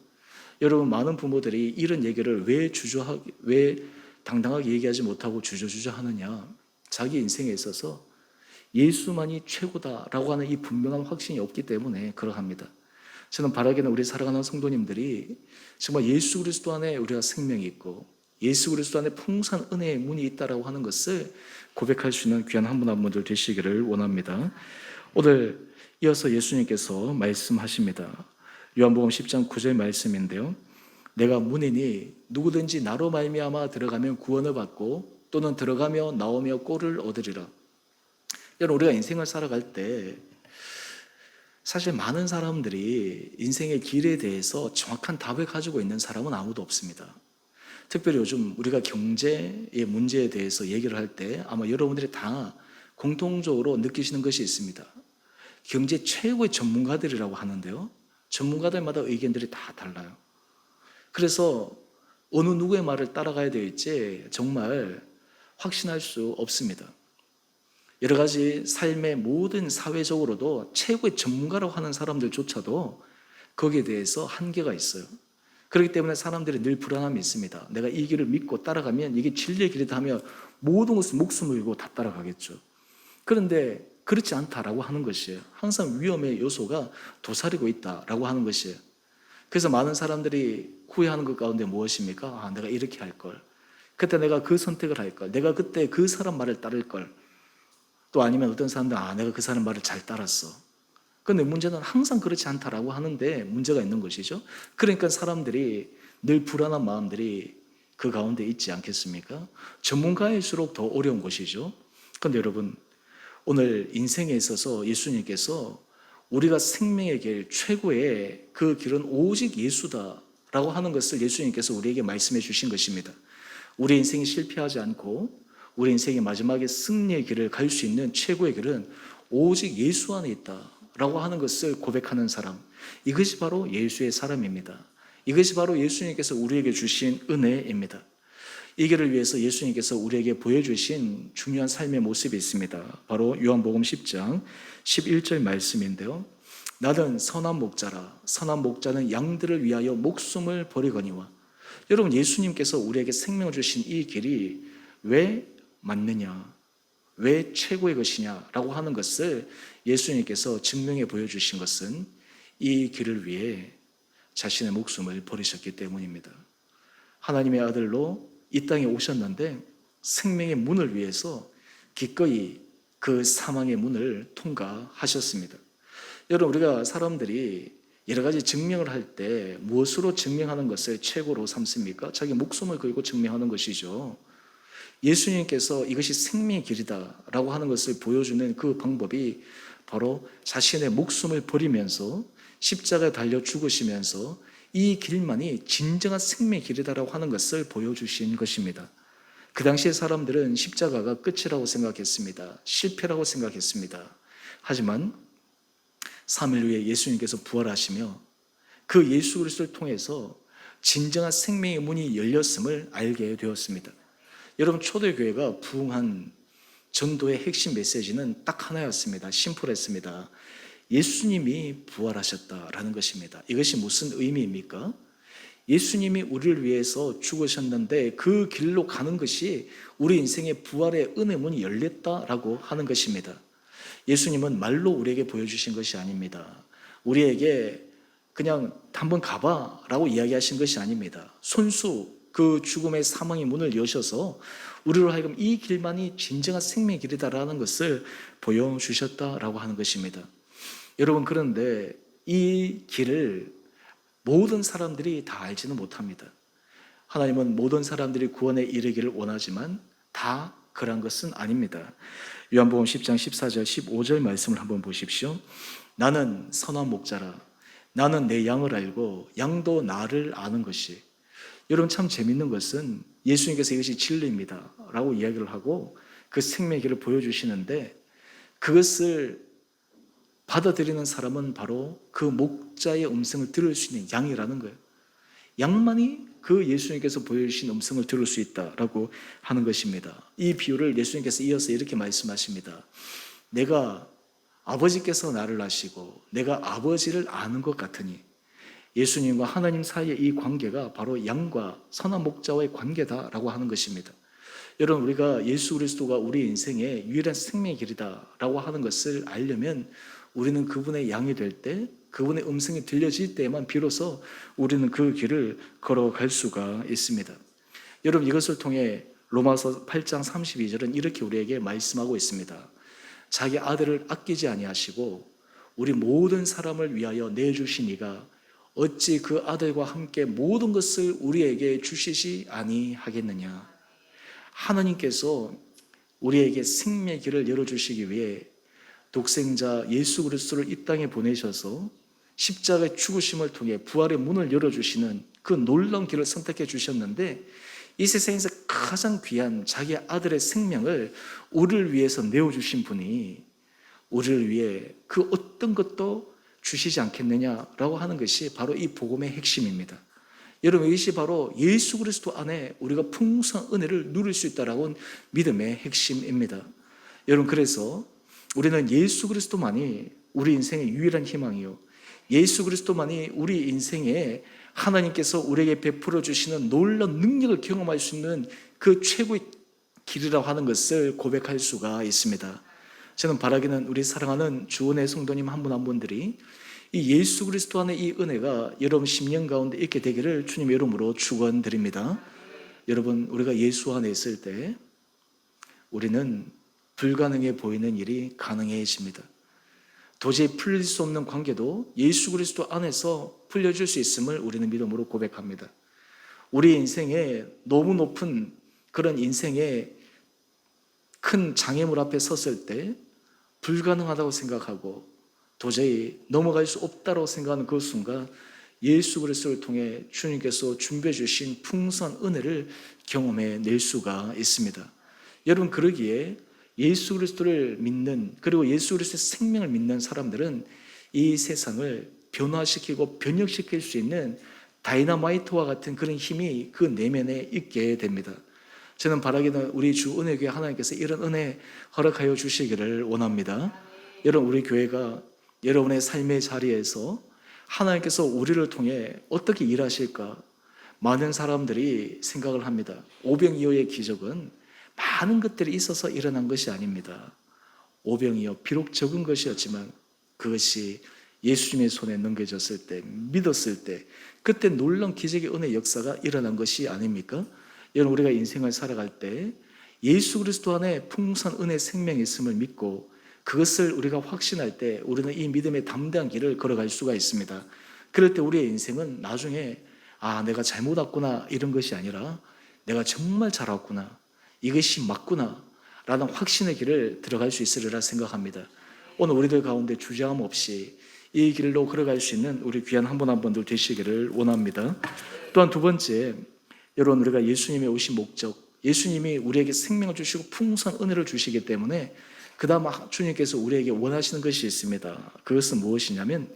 여러분, 많은 부모들이 이런 얘기를 왜 당당하게 얘기하지 못하고 주저주저 하느냐? 자기 인생에 있어서 예수만이 최고다라고 하는 이 분명한 확신이 없기 때문에 그러합니다. 저는 바라기는 우리 살아가는 성도님들이 정말 예수 그리스도 안에 우리가 생명이 있고 예수 그리스도 안에 풍성한 은혜의 문이 있다라고 하는 것을 고백할 수 있는 귀한 한 분 한 분들 되시기를 원합니다. 오늘 이어서 예수님께서 말씀하십니다. 요한복음 10장 9절 말씀인데요. 내가 문이니 누구든지 나로 말미암아 들어가면 구원을 받고 또는 들어가며 나오며 꼴을 얻으리라. 여러분, 우리가 인생을 살아갈 때 사실 많은 사람들이 인생의 길에 대해서 정확한 답을 가지고 있는 사람은 아무도 없습니다. 특별히 요즘 우리가 경제의 문제에 대해서 얘기를 할 때 아마 여러분들이 다 공통적으로 느끼시는 것이 있습니다. 경제 최고의 전문가들이라고 하는데요, 전문가들마다 의견들이 다 달라요. 그래서 어느 누구의 말을 따라가야 될지 정말 확신할 수 없습니다. 여러 가지 삶의 모든 사회적으로도 최고의 전문가라고 하는 사람들조차도 거기에 대해서 한계가 있어요. 그렇기 때문에 사람들이 늘 불안함이 있습니다. 내가 이 길을 믿고 따라가면 이게 진리의 길이다 하면 모든 것을 목숨을 걸고 다 따라가겠죠. 그런데 그렇지 않다라고 하는 것이에요. 항상 위험의 요소가 도사리고 있다라고 하는 것이에요. 그래서 많은 사람들이 후회하는 것 가운데 무엇입니까? 내가 이렇게 할 걸. 그때 내가 그 선택을 할 걸. 내가 그때 그 사람 말을 따를 걸. 또 아니면 어떤 사람들은 내가 그 사람 말을 잘 따랐어. 그런데 문제는 항상 그렇지 않다라고 하는데 문제가 있는 것이죠. 그러니까 사람들이 늘 불안한 마음들이 그 가운데 있지 않겠습니까? 전문가일수록 더 어려운 것이죠. 그런데 여러분, 오늘 인생에 있어서 예수님께서 우리가 생명의 길, 최고의 그 길은 오직 예수다라고 하는 것을 예수님께서 우리에게 말씀해 주신 것입니다. 우리 인생이 실패하지 않고 우리 인생의 마지막에 승리의 길을 갈 수 있는 최고의 길은 오직 예수 안에 있다라고 하는 것을 고백하는 사람, 이것이 바로 예수의 사람입니다. 이것이 바로 예수님께서 우리에게 주신 은혜입니다. 이 길을 위해서 예수님께서 우리에게 보여주신 중요한 삶의 모습이 있습니다. 바로 요한복음 10장 11절 말씀인데요. 나는 선한 목자라. 선한 목자는 양들을 위하여 목숨을 버리거니와. 여러분, 예수님께서 우리에게 생명을 주신 이 길이 왜 맞느냐, 왜 최고의 것이냐라고 하는 것을 예수님께서 증명해 보여주신 것은 이 길을 위해 자신의 목숨을 버리셨기 때문입니다. 하나님의 아들로 이 땅에 오셨는데 생명의 문을 위해서 기꺼이 그 사망의 문을 통과하셨습니다. 여러분, 우리가 사람들이 여러 가지 증명을 할 때 무엇으로 증명하는 것을 최고로 삼습니까? 자기 목숨을 걸고 증명하는 것이죠. 예수님께서 이것이 생명의 길이다라고 하는 것을 보여주는 그 방법이 바로 자신의 목숨을 버리면서 십자가에 달려 죽으시면서 이 길만이 진정한 생명의 길이다라고 하는 것을 보여주신 것입니다. 그 당시의 사람들은 십자가가 끝이라고 생각했습니다. 실패라고 생각했습니다. 하지만 3일 후에 예수님께서 부활하시며 그 예수 그리스도를 통해서 진정한 생명의 문이 열렸음을 알게 되었습니다. 여러분, 초대교회가 부흥한 전도의 핵심 메시지는 딱 하나였습니다. 심플했습니다. 예수님이 부활하셨다라는 것입니다. 이것이 무슨 의미입니까? 예수님이 우리를 위해서 죽으셨는데 그 길로 가는 것이 우리 인생의 부활의 은혜 문이 열렸다라고 하는 것입니다. 예수님은 말로 우리에게 보여주신 것이 아닙니다. 우리에게 그냥 한번 가봐라고 이야기하신 것이 아닙니다. 손수 그 죽음의 사망의 문을 여셔서 우리로 하여금 이 길만이 진정한 생명의 길이다라는 것을 보여주셨다라고 하는 것입니다. 여러분, 그런데 이 길을 모든 사람들이 다 알지는 못합니다. 하나님은 모든 사람들이 구원에 이르기를 원하지만 다 그런 것은 아닙니다. 요한복음 10장 14절 15절 말씀을 한번 보십시오. 나는 선한 목자라. 나는 내 양을 알고 양도 나를 아는 것이. 여러분, 참 재밌는 것은 예수님께서 이것이 진리입니다 라고 이야기를 하고 그 생명의 길을 보여주시는데, 그것을 받아들이는 사람은 바로 그 목자의 음성을 들을 수 있는 양이라는 거예요. 양만이 그 예수님께서 보여주신 음성을 들을 수 있다라고 하는 것입니다. 이 비유를 예수님께서 이어서 이렇게 말씀하십니다. 내가 아버지께서 나를 아시고 내가 아버지를 아는 것 같으니, 예수님과 하나님 사이의 이 관계가 바로 양과 선한 목자와의 관계다라고 하는 것입니다. 여러분, 우리가 예수 그리스도가 우리 인생의 유일한 생명의 길이다라고 하는 것을 알려면 우리는 그분의 양이 될 때, 그분의 음성이 들려질 때에만 비로소 우리는 그 길을 걸어갈 수가 있습니다. 여러분, 이것을 통해 로마서 8장 32절은 이렇게 우리에게 말씀하고 있습니다. 자기 아들을 아끼지 아니하시고 우리 모든 사람을 위하여 내주신 이가 어찌 그 아들과 함께 모든 것을 우리에게 주시지 아니하겠느냐. 하나님께서 우리에게 생명의 길을 열어주시기 위해 독생자 예수 그리스도를 이 땅에 보내셔서 십자가의 죽으심을 통해 부활의 문을 열어주시는 그 놀라운 길을 선택해 주셨는데, 이 세상에서 가장 귀한 자기 아들의 생명을 우리를 위해서 내어주신 분이 우리를 위해 그 어떤 것도 주시지 않겠느냐라고 하는 것이 바로 이 복음의 핵심입니다. 여러분, 이것이 바로 예수 그리스도 안에 우리가 풍성한 은혜를 누릴 수 있다라고 하는 믿음의 핵심입니다. 여러분, 그래서 우리는 예수 그리스도만이 우리 인생의 유일한 희망이요, 예수 그리스도만이 우리 인생에 하나님께서 우리에게 베풀어 주시는 놀라운 능력을 경험할 수 있는 그 최고의 길이라고 하는 것을 고백할 수가 있습니다. 저는 바라기는 우리 사랑하는 주원의 성도님 한 분 한 분들이 이 예수 그리스도 안에 이 은혜가 여러분 심령 가운데 있게 되기를 주님의 이름으로 축원드립니다. 여러분, 우리가 예수 안에 있을 때 우리는 불가능해 보이는 일이 가능해집니다. 도저히 풀릴 수 없는 관계도 예수 그리스도 안에서 풀려질 수 있음을 우리는 믿음으로 고백합니다. 우리 인생에 너무 높은 그런 인생의 큰 장애물 앞에 섰을 때 불가능하다고 생각하고 도저히 넘어갈 수 없다고 생각하는 그 순간 예수 그리스도를 통해 주님께서 준비해 주신 풍성한 은혜를 경험해 낼 수가 있습니다. 여러분, 그러기에 예수 그리스도를 믿는, 그리고 예수 그리스도의 생명을 믿는 사람들은 이 세상을 변화시키고 변혁시킬 수 있는 다이너마이트와 같은 그런 힘이 그 내면에 있게 됩니다. 저는 바라기는 우리 주 은혜교회 하나님께서 이런 은혜 허락하여 주시기를 원합니다. 여러분, 우리 교회가 여러분의 삶의 자리에서 하나님께서 우리를 통해 어떻게 일하실까 많은 사람들이 생각을 합니다. 오병이어의 기적은 많은 것들이 있어서 일어난 것이 아닙니다. 오병이어 비록 적은 것이었지만 그것이 예수님의 손에 넘겨졌을 때, 믿었을 때, 그때 놀라운 기적의 은혜 역사가 일어난 것이 아닙니까? 여러분, 우리가 인생을 살아갈 때 예수 그리스도 안에 풍성한 은혜 생명이 있음을 믿고 그것을 우리가 확신할 때 우리는 이 믿음의 담대한 길을 걸어갈 수가 있습니다. 그럴 때 우리의 인생은 나중에 내가 잘못 왔구나 이런 것이 아니라 내가 정말 잘 왔구나, 이것이 맞구나 라는 확신의 길을 들어갈 수 있으리라 생각합니다. 오늘 우리들 가운데 주저함 없이 이 길로 걸어갈 수 있는 우리 귀한 한 분 한 분들 되시기를 원합니다. 또한 두 번째, 여러분 우리가 예수님의 오신 목적, 예수님이 우리에게 생명을 주시고 풍성한 은혜를 주시기 때문에 그 다음 주님께서 우리에게 원하시는 것이 있습니다. 그것은 무엇이냐면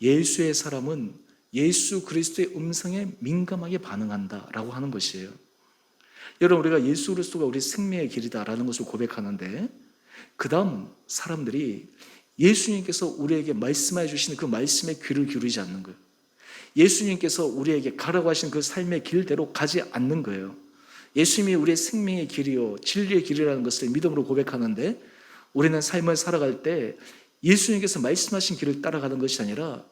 예수의 사람은 예수 그리스도의 음성에 민감하게 반응한다라고 하는 것이에요. 여러분 우리가 예수 그리스도가 우리 생명의 길이다라는 것을 고백하는데 그 다음 사람들이 예수님께서 우리에게 말씀해 주시는 그 말씀에 귀를 기울이지 않는 거예요. 예수님께서 우리에게 가라고 하신 그 삶의 길대로 가지 않는 거예요. 예수님이 우리의 생명의 길이요 진리의 길이라는 것을 믿음으로 고백하는데 우리는 삶을 살아갈 때 예수님께서 말씀하신 길을 따라가는 것이 아니라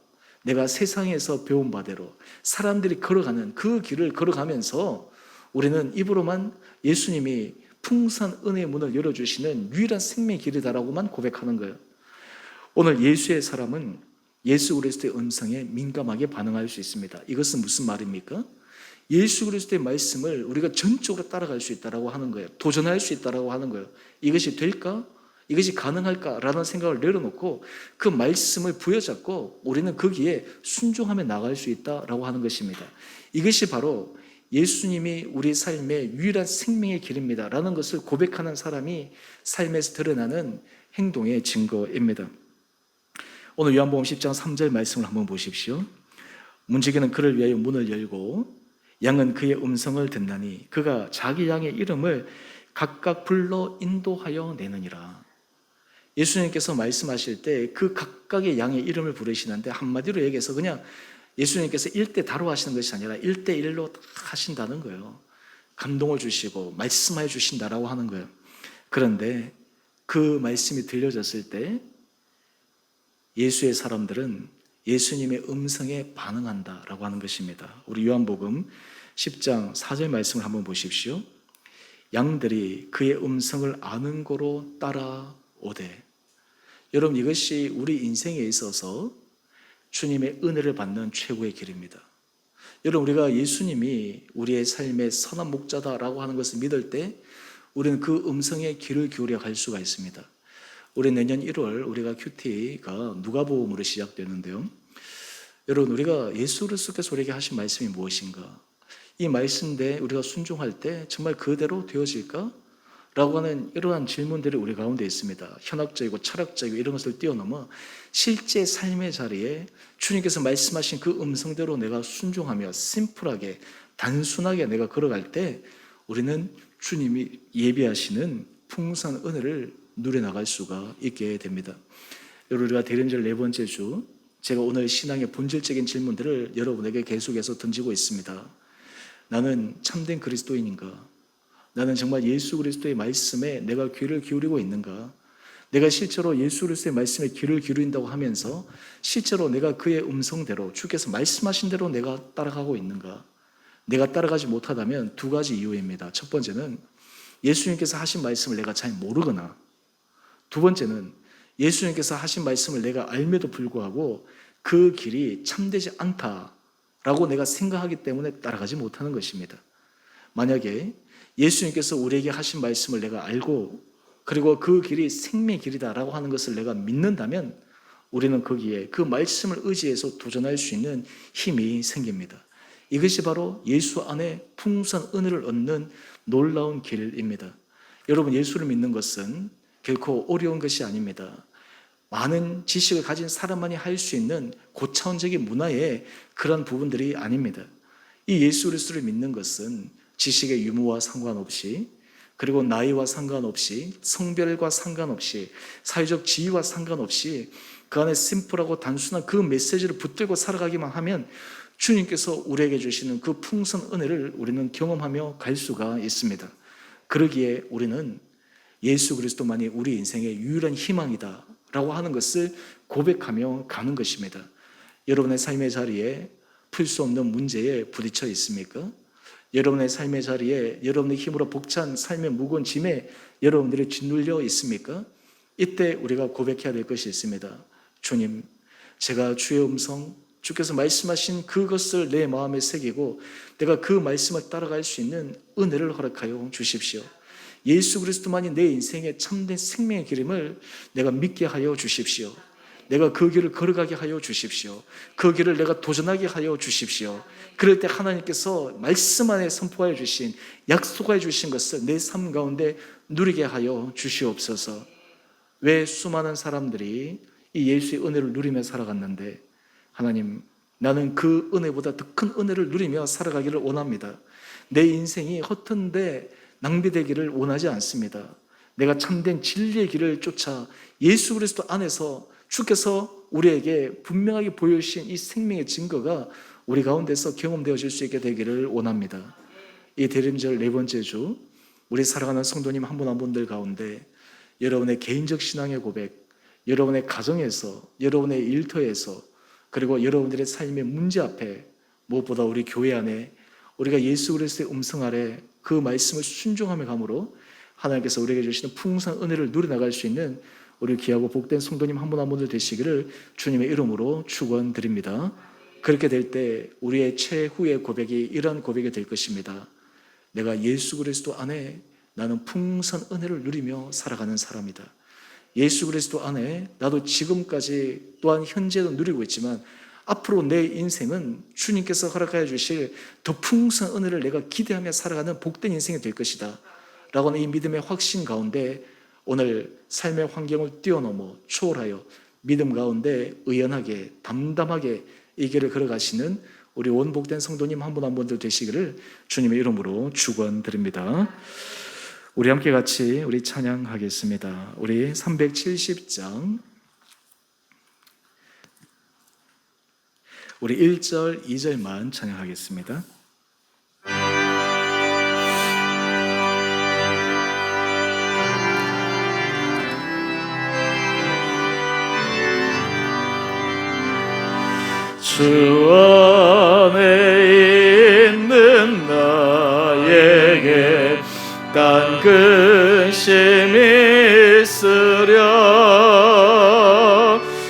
내가 세상에서 배운 바대로 사람들이 걸어가는 그 길을 걸어가면서 우리는 입으로만 예수님이 풍성한 은혜의 문을 열어주시는 유일한 생명의 길이다라고만 고백하는 거예요. 오늘 예수의 사람은 예수 그리스도의 음성에 민감하게 반응할 수 있습니다. 이것은 무슨 말입니까? 예수 그리스도의 말씀을 우리가 전적으로 따라갈 수 있다라고 하는 거예요. 도전할 수 있다라고 하는 거예요. 이것이 될까? 이것이 가능할까라는 생각을 내려놓고 그 말씀을 부여잡고 우리는 거기에 순종하며 나갈 수 있다라고 하는 것입니다. 이것이 바로 예수님이 우리 삶의 유일한 생명의 길입니다라는 것을 고백하는 사람이 삶에서 드러나는 행동의 증거입니다. 오늘 요한복음 10장 3절 말씀을 한번 보십시오. 문지기는 그를 위하여 문을 열고 양은 그의 음성을 듣나니 그가 자기 양의 이름을 각각 불러 인도하여 내느니라. 예수님께서 말씀하실 때 그 각각의 양의 이름을 부르시는데 한마디로 얘기해서 그냥 예수님께서 1대1로 하시는 것이 아니라 1대1로 하신다는 거예요. 감동을 주시고 말씀해 주신다라고 하는 거예요. 그런데 그 말씀이 들려졌을 때 예수의 사람들은 예수님의 음성에 반응한다라고 하는 것입니다. 우리 요한복음 10장 4절 말씀을 한번 보십시오. 양들이 그의 음성을 아는 고로 따라오되. 여러분 이것이 우리 인생에 있어서 주님의 은혜를 받는 최고의 길입니다. 여러분 우리가 예수님이 우리의 삶의 선한 목자다라고 하는 것을 믿을 때 우리는 그 음성에 귀를 기울여 갈 수가 있습니다. 올해 내년 1월 우리가 큐티가 누가복음으로 시작되는데요. 여러분 우리가 예수 그리스도께서 우리에게 하신 말씀이 무엇인가? 이 말씀대에 우리가 순종할 때 정말 그대로 되어질까? 라고 하는 이러한 질문들이 우리 가운데 있습니다. 현학적이고 철학적이고 이런 것을 뛰어넘어 실제 삶의 자리에 주님께서 말씀하신 그 음성대로 내가 순종하며 심플하게 단순하게 내가 걸어갈 때 우리는 주님이 예비하시는 풍성한 은혜를 누려나갈 수가 있게 됩니다. 여러분 우리가 대림절 4번째 주 제가 오늘 신앙의 본질적인 질문들을 여러분에게 계속해서 던지고 있습니다. 나는 참된 그리스도인인가? 나는 정말 예수 그리스도의 말씀에 내가 귀를 기울이고 있는가? 내가 실제로 예수 그리스도의 말씀에 귀를 기울인다고 하면서 실제로 내가 그의 음성대로 주께서 말씀하신 대로 내가 따라가고 있는가? 내가 따라가지 못하다면 두 가지 이유입니다. 첫 번째는 예수님께서 하신 말씀을 내가 잘 모르거나 두 번째는 예수님께서 하신 말씀을 내가 알매도 불구하고 그 길이 참되지 않다라고 내가 생각하기 때문에 따라가지 못하는 것입니다. 만약에 예수님께서 우리에게 하신 말씀을 내가 알고 그리고 그 길이 생명의 길이다라고 하는 것을 내가 믿는다면 우리는 거기에 그 말씀을 의지해서 도전할 수 있는 힘이 생깁니다. 이것이 바로 예수 안에 풍성한 은혜를 얻는 놀라운 길입니다. 여러분 예수를 믿는 것은 결코 어려운 것이 아닙니다. 많은 지식을 가진 사람만이 할 수 있는 고차원적인 문화의 그런 부분들이 아닙니다. 이 예수 그리스도를 믿는 것은 지식의 유무와 상관없이 그리고 나이와 상관없이 성별과 상관없이 사회적 지위와 상관없이 그 안에 심플하고 단순한 그 메시지를 붙들고 살아가기만 하면 주님께서 우리에게 주시는 그 풍성한 은혜를 우리는 경험하며 갈 수가 있습니다. 그러기에 우리는 예수 그리스도만이 우리 인생의 유일한 희망이다 라고 하는 것을 고백하며 가는 것입니다. 여러분의 삶의 자리에 풀 수 없는 문제에 부딪혀 있습니까? 여러분의 삶의 자리에 여러분의 힘으로 벅찬 삶의 무거운 짐에 여러분들이 짓눌려 있습니까? 이때 우리가 고백해야 될 것이 있습니다. 주님, 제가 주의 음성, 주께서 말씀하신 그것을 내 마음에 새기고 내가 그 말씀을 따라갈 수 있는 은혜를 허락하여 주십시오. 예수 그리스도만이 내 인생의 참된 생명의 길임을 내가 믿게 하여 주십시오. 내가 그 길을 걸어가게 하여 주십시오. 그 길을 내가 도전하게 하여 주십시오. 그럴 때 하나님께서 말씀 안에 선포하여 주신, 약속하여 주신 것을 내 삶 가운데 누리게 하여 주시옵소서. 왜 수많은 사람들이 이 예수의 은혜를 누리며 살아갔는데, 하나님, 나는 그 은혜보다 더 큰 은혜를 누리며 살아가기를 원합니다. 내 인생이 허튼데 낭비되기를 원하지 않습니다. 내가 참된 진리의 길을 쫓아 예수 그리스도 안에서 주께서 우리에게 분명하게 보여주신 이 생명의 증거가 우리 가운데서 경험되어질 수 있게 되기를 원합니다. 이 대림절 네 번째 주, 우리 사랑하는 성도님 한 분 한 분들 가운데 여러분의 개인적 신앙의 고백, 여러분의 가정에서, 여러분의 일터에서, 그리고 여러분들의 삶의 문제 앞에, 무엇보다 우리 교회 안에 우리가 예수 그리스도의 음성 아래 그 말씀을 순종하며 감으로 하나님께서 우리에게 주시는 풍성한 은혜를 누려나갈 수 있는 우리 귀하고 복된 성도님 한 분 한 분들 되시기를 주님의 이름으로 축원드립니다. 그렇게 될 때 우리의 최후의 고백이 이런 고백이 될 것입니다. 내가 예수 그리스도 안에 나는 풍성한 은혜를 누리며 살아가는 사람이다. 예수 그리스도 안에 나도 지금까지 또한 현재도 누리고 있지만 앞으로 내 인생은 주님께서 허락하여 주실 더 풍성한 은혜를 내가 기대하며 살아가는 복된 인생이 될 것이다 라고는 이 믿음의 확신 가운데 오늘 삶의 환경을 뛰어넘어 초월하여 믿음 가운데 의연하게 담담하게 이 길을 걸어가시는 우리 원복된 성도님 한 분 한 분들 되시기를 주님의 이름으로 축원드립니다. 우리 함께 같이 우리 찬양하겠습니다. 우리 370장 우리 1절 2절만 찬양하겠습니다. 주 안에 있는 나에게 딴 근심이 있으랴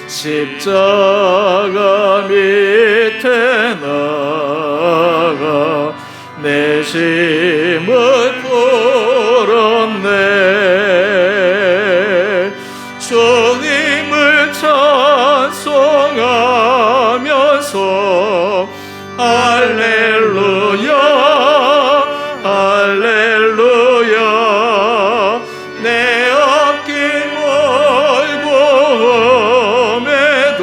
십자가 밑에 나가 내 짐을 풀었네. 주님을 찬송하면서 할렐루야 할렐루야 내 앞길 멀고 험해도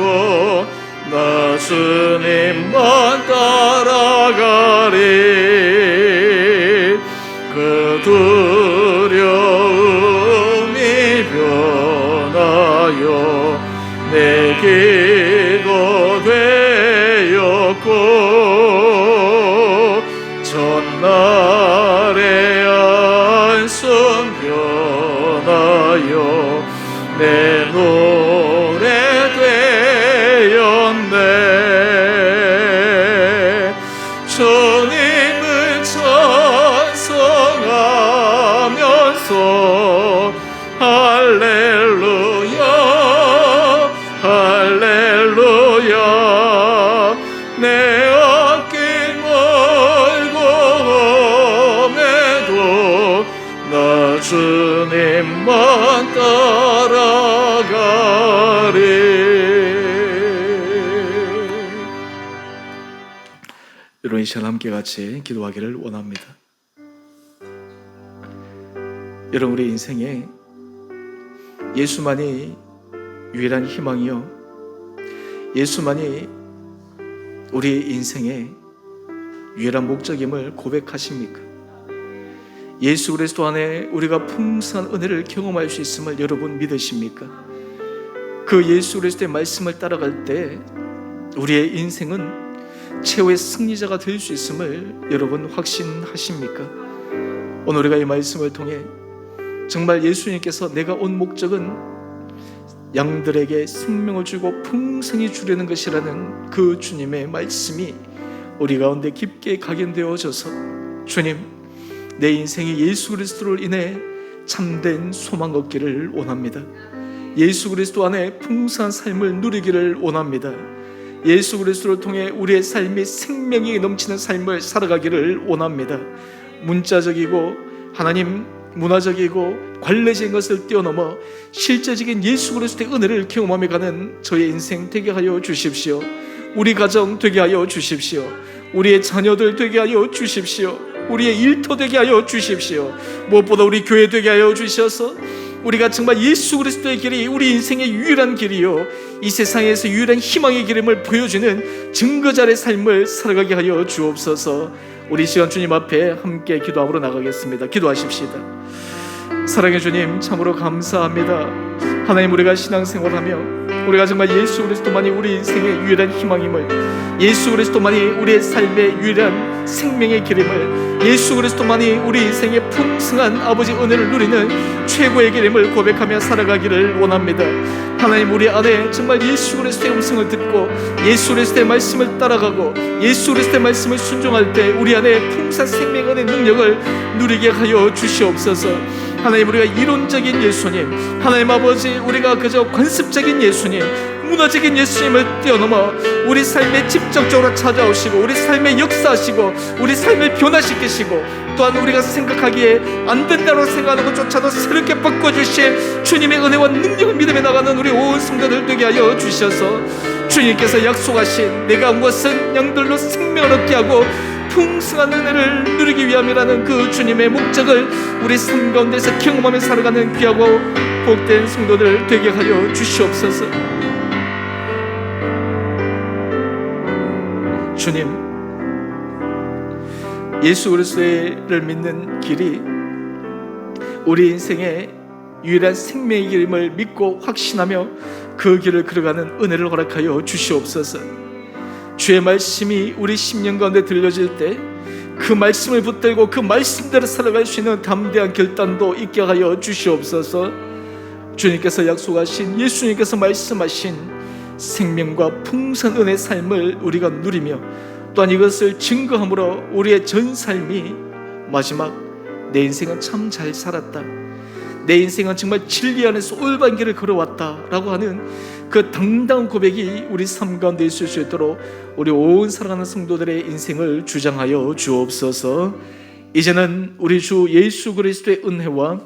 나 주님만 따라가리. 그 두려움이 변하여 내 기도 되었고 전날의 안숨 변하여 내 노래 되었네. 주님을 찬송하면서 할렐루야 할렐루야 내 앞길 멀고 험해도 나 주님만 따라가리. 여러분 이 시간 함께 같이 기도하기를 원합니다. 여러분 우리 인생에 예수만이 유일한 희망이요 예수만이 우리 인생의 유일한 목적임을 고백하십니까? 예수 그리스도 안에 우리가 풍성한 은혜를 경험할 수 있음을 여러분 믿으십니까? 그 예수 그리스도의 말씀을 따라갈 때 우리의 인생은 최후의 승리자가 될 수 있음을 여러분 확신하십니까? 오늘 우리가 이 말씀을 통해 정말 예수님께서 내가 온 목적은 양들에게 생명을 주고 풍성히 주려는 것이라는 그 주님의 말씀이 우리 가운데 깊게 각인되어져서 주님 내 인생이 예수 그리스도로 인해 참된 소망 얻기를 원합니다. 예수 그리스도 안에 풍성한 삶을 누리기를 원합니다. 예수 그리스도를 통해 우리의 삶이 생명이 넘치는 삶을 살아가기를 원합니다. 문자적이고 하나님 문화적이고 관례적인 것을 뛰어넘어 실제적인 예수 그리스도의 은혜를 경험하며 가는 저의 인생 되게 하여 주십시오. 우리 가정 되게 하여 주십시오. 우리의 자녀들 되게 하여 주십시오. 우리의 일터 되게 하여 주십시오. 무엇보다 우리 교회 되게 하여 주셔서 우리가 정말 예수 그리스도의 길이 우리 인생의 유일한 길이요, 이 세상에서 유일한 희망의 길임을 보여주는 증거자의 삶을 살아가게 하여 주옵소서. 우리 시간 주님 앞에 함께 기도하러 나가겠습니다. 기도하십시다. 사랑의 주님, 참으로 감사합니다. 하나님, 우리가 신앙생활하며 우리가 정말 예수 그리스도만이 우리 인생의 유일한 희망임을, 예수 그리스도만이 우리의 삶의 유일한 생명의 길임을, 예수 그리스도만이 우리 인생의 풍성한 아버지 은혜를 누리는 최고의 길임을 고백하며 살아가기를 원합니다. 하나님, 우리 안에 정말 예수 그리스도의 음성을 듣고 예수 그리스도의 말씀을 따라가고 예수 그리스도의 말씀을 순종할 때 우리 안에 풍성한 생명의 은혜 능력을 누리게 하여 주시옵소서. 하나님, 우리가 이론적인 예수님, 하나님 아버지, 우리가 그저 관습적인 예수님, 문화적인 예수님을 뛰어넘어 우리 삶에 직접적으로 찾아오시고 우리 삶에 역사하시고 우리 삶을 변화시키시고 또한 우리가 생각하기에 안 된다고 생각하는 것조차도 새롭게 바꿔주실 주님의 은혜와 능력을 믿음에 나가는 우리 온 성도들 되게 하여 주셔서 주님께서 약속하신 내가 온 것은 양들로 생명을 얻게 하고 풍성한 은혜를 누리기 위함이라는 그 주님의 목적을 우리 삶 가운데서 경험하며 살아가는 귀하고 복된 성도들 되게 하여 주시옵소서. 주님, 예수 그리스도를 믿는 길이 우리 인생의 유일한 생명의 길임을 믿고 확신하며 그 길을 걸어가는 은혜를 허락하여 주시옵소서. 주의 말씀이 우리 심령 가운데 들려질 때 그 말씀을 붙들고 그 말씀대로 살아갈 수 있는 담대한 결단도 있게 하여 주시옵소서. 주님께서 약속하신, 예수님께서 말씀하신 생명과 풍성한 은혜의 삶을 우리가 누리며 또한 이것을 증거함으로 우리의 전 삶이 마지막 내 인생은 참 잘 살았다, 내 인생은 정말 진리 안에서 올바른 길을 걸어왔다 라고 하는 그 당당한 고백이 우리 삶 가운데 있을 수 있도록 우리 온 사랑하는 성도들의 인생을 주장하여 주옵소서. 이제는 우리 주 예수 그리스도의 은혜와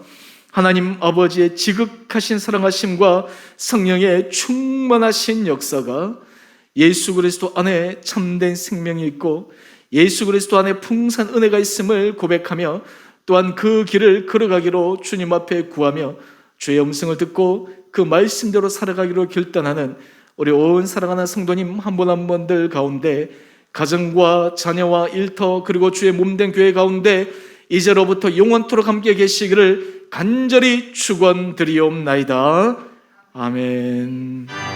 하나님 아버지의 지극하신 사랑하심과 성령의 충만하신 역사가 예수 그리스도 안에 참된 생명이 있고 예수 그리스도 안에 풍성한 은혜가 있음을 고백하며 또한 그 길을 걸어가기로 주님 앞에 구하며 주의 음성을 듣고 그 말씀대로 살아가기로 결단하는 우리 온 사랑하는 성도님 한 분 한 분들 가운데, 가정과 자녀와 일터 그리고 주의 몸된 교회 가운데 이제로부터 영원토록 함께 계시기를 간절히 축원드리옵나이다. 아멘.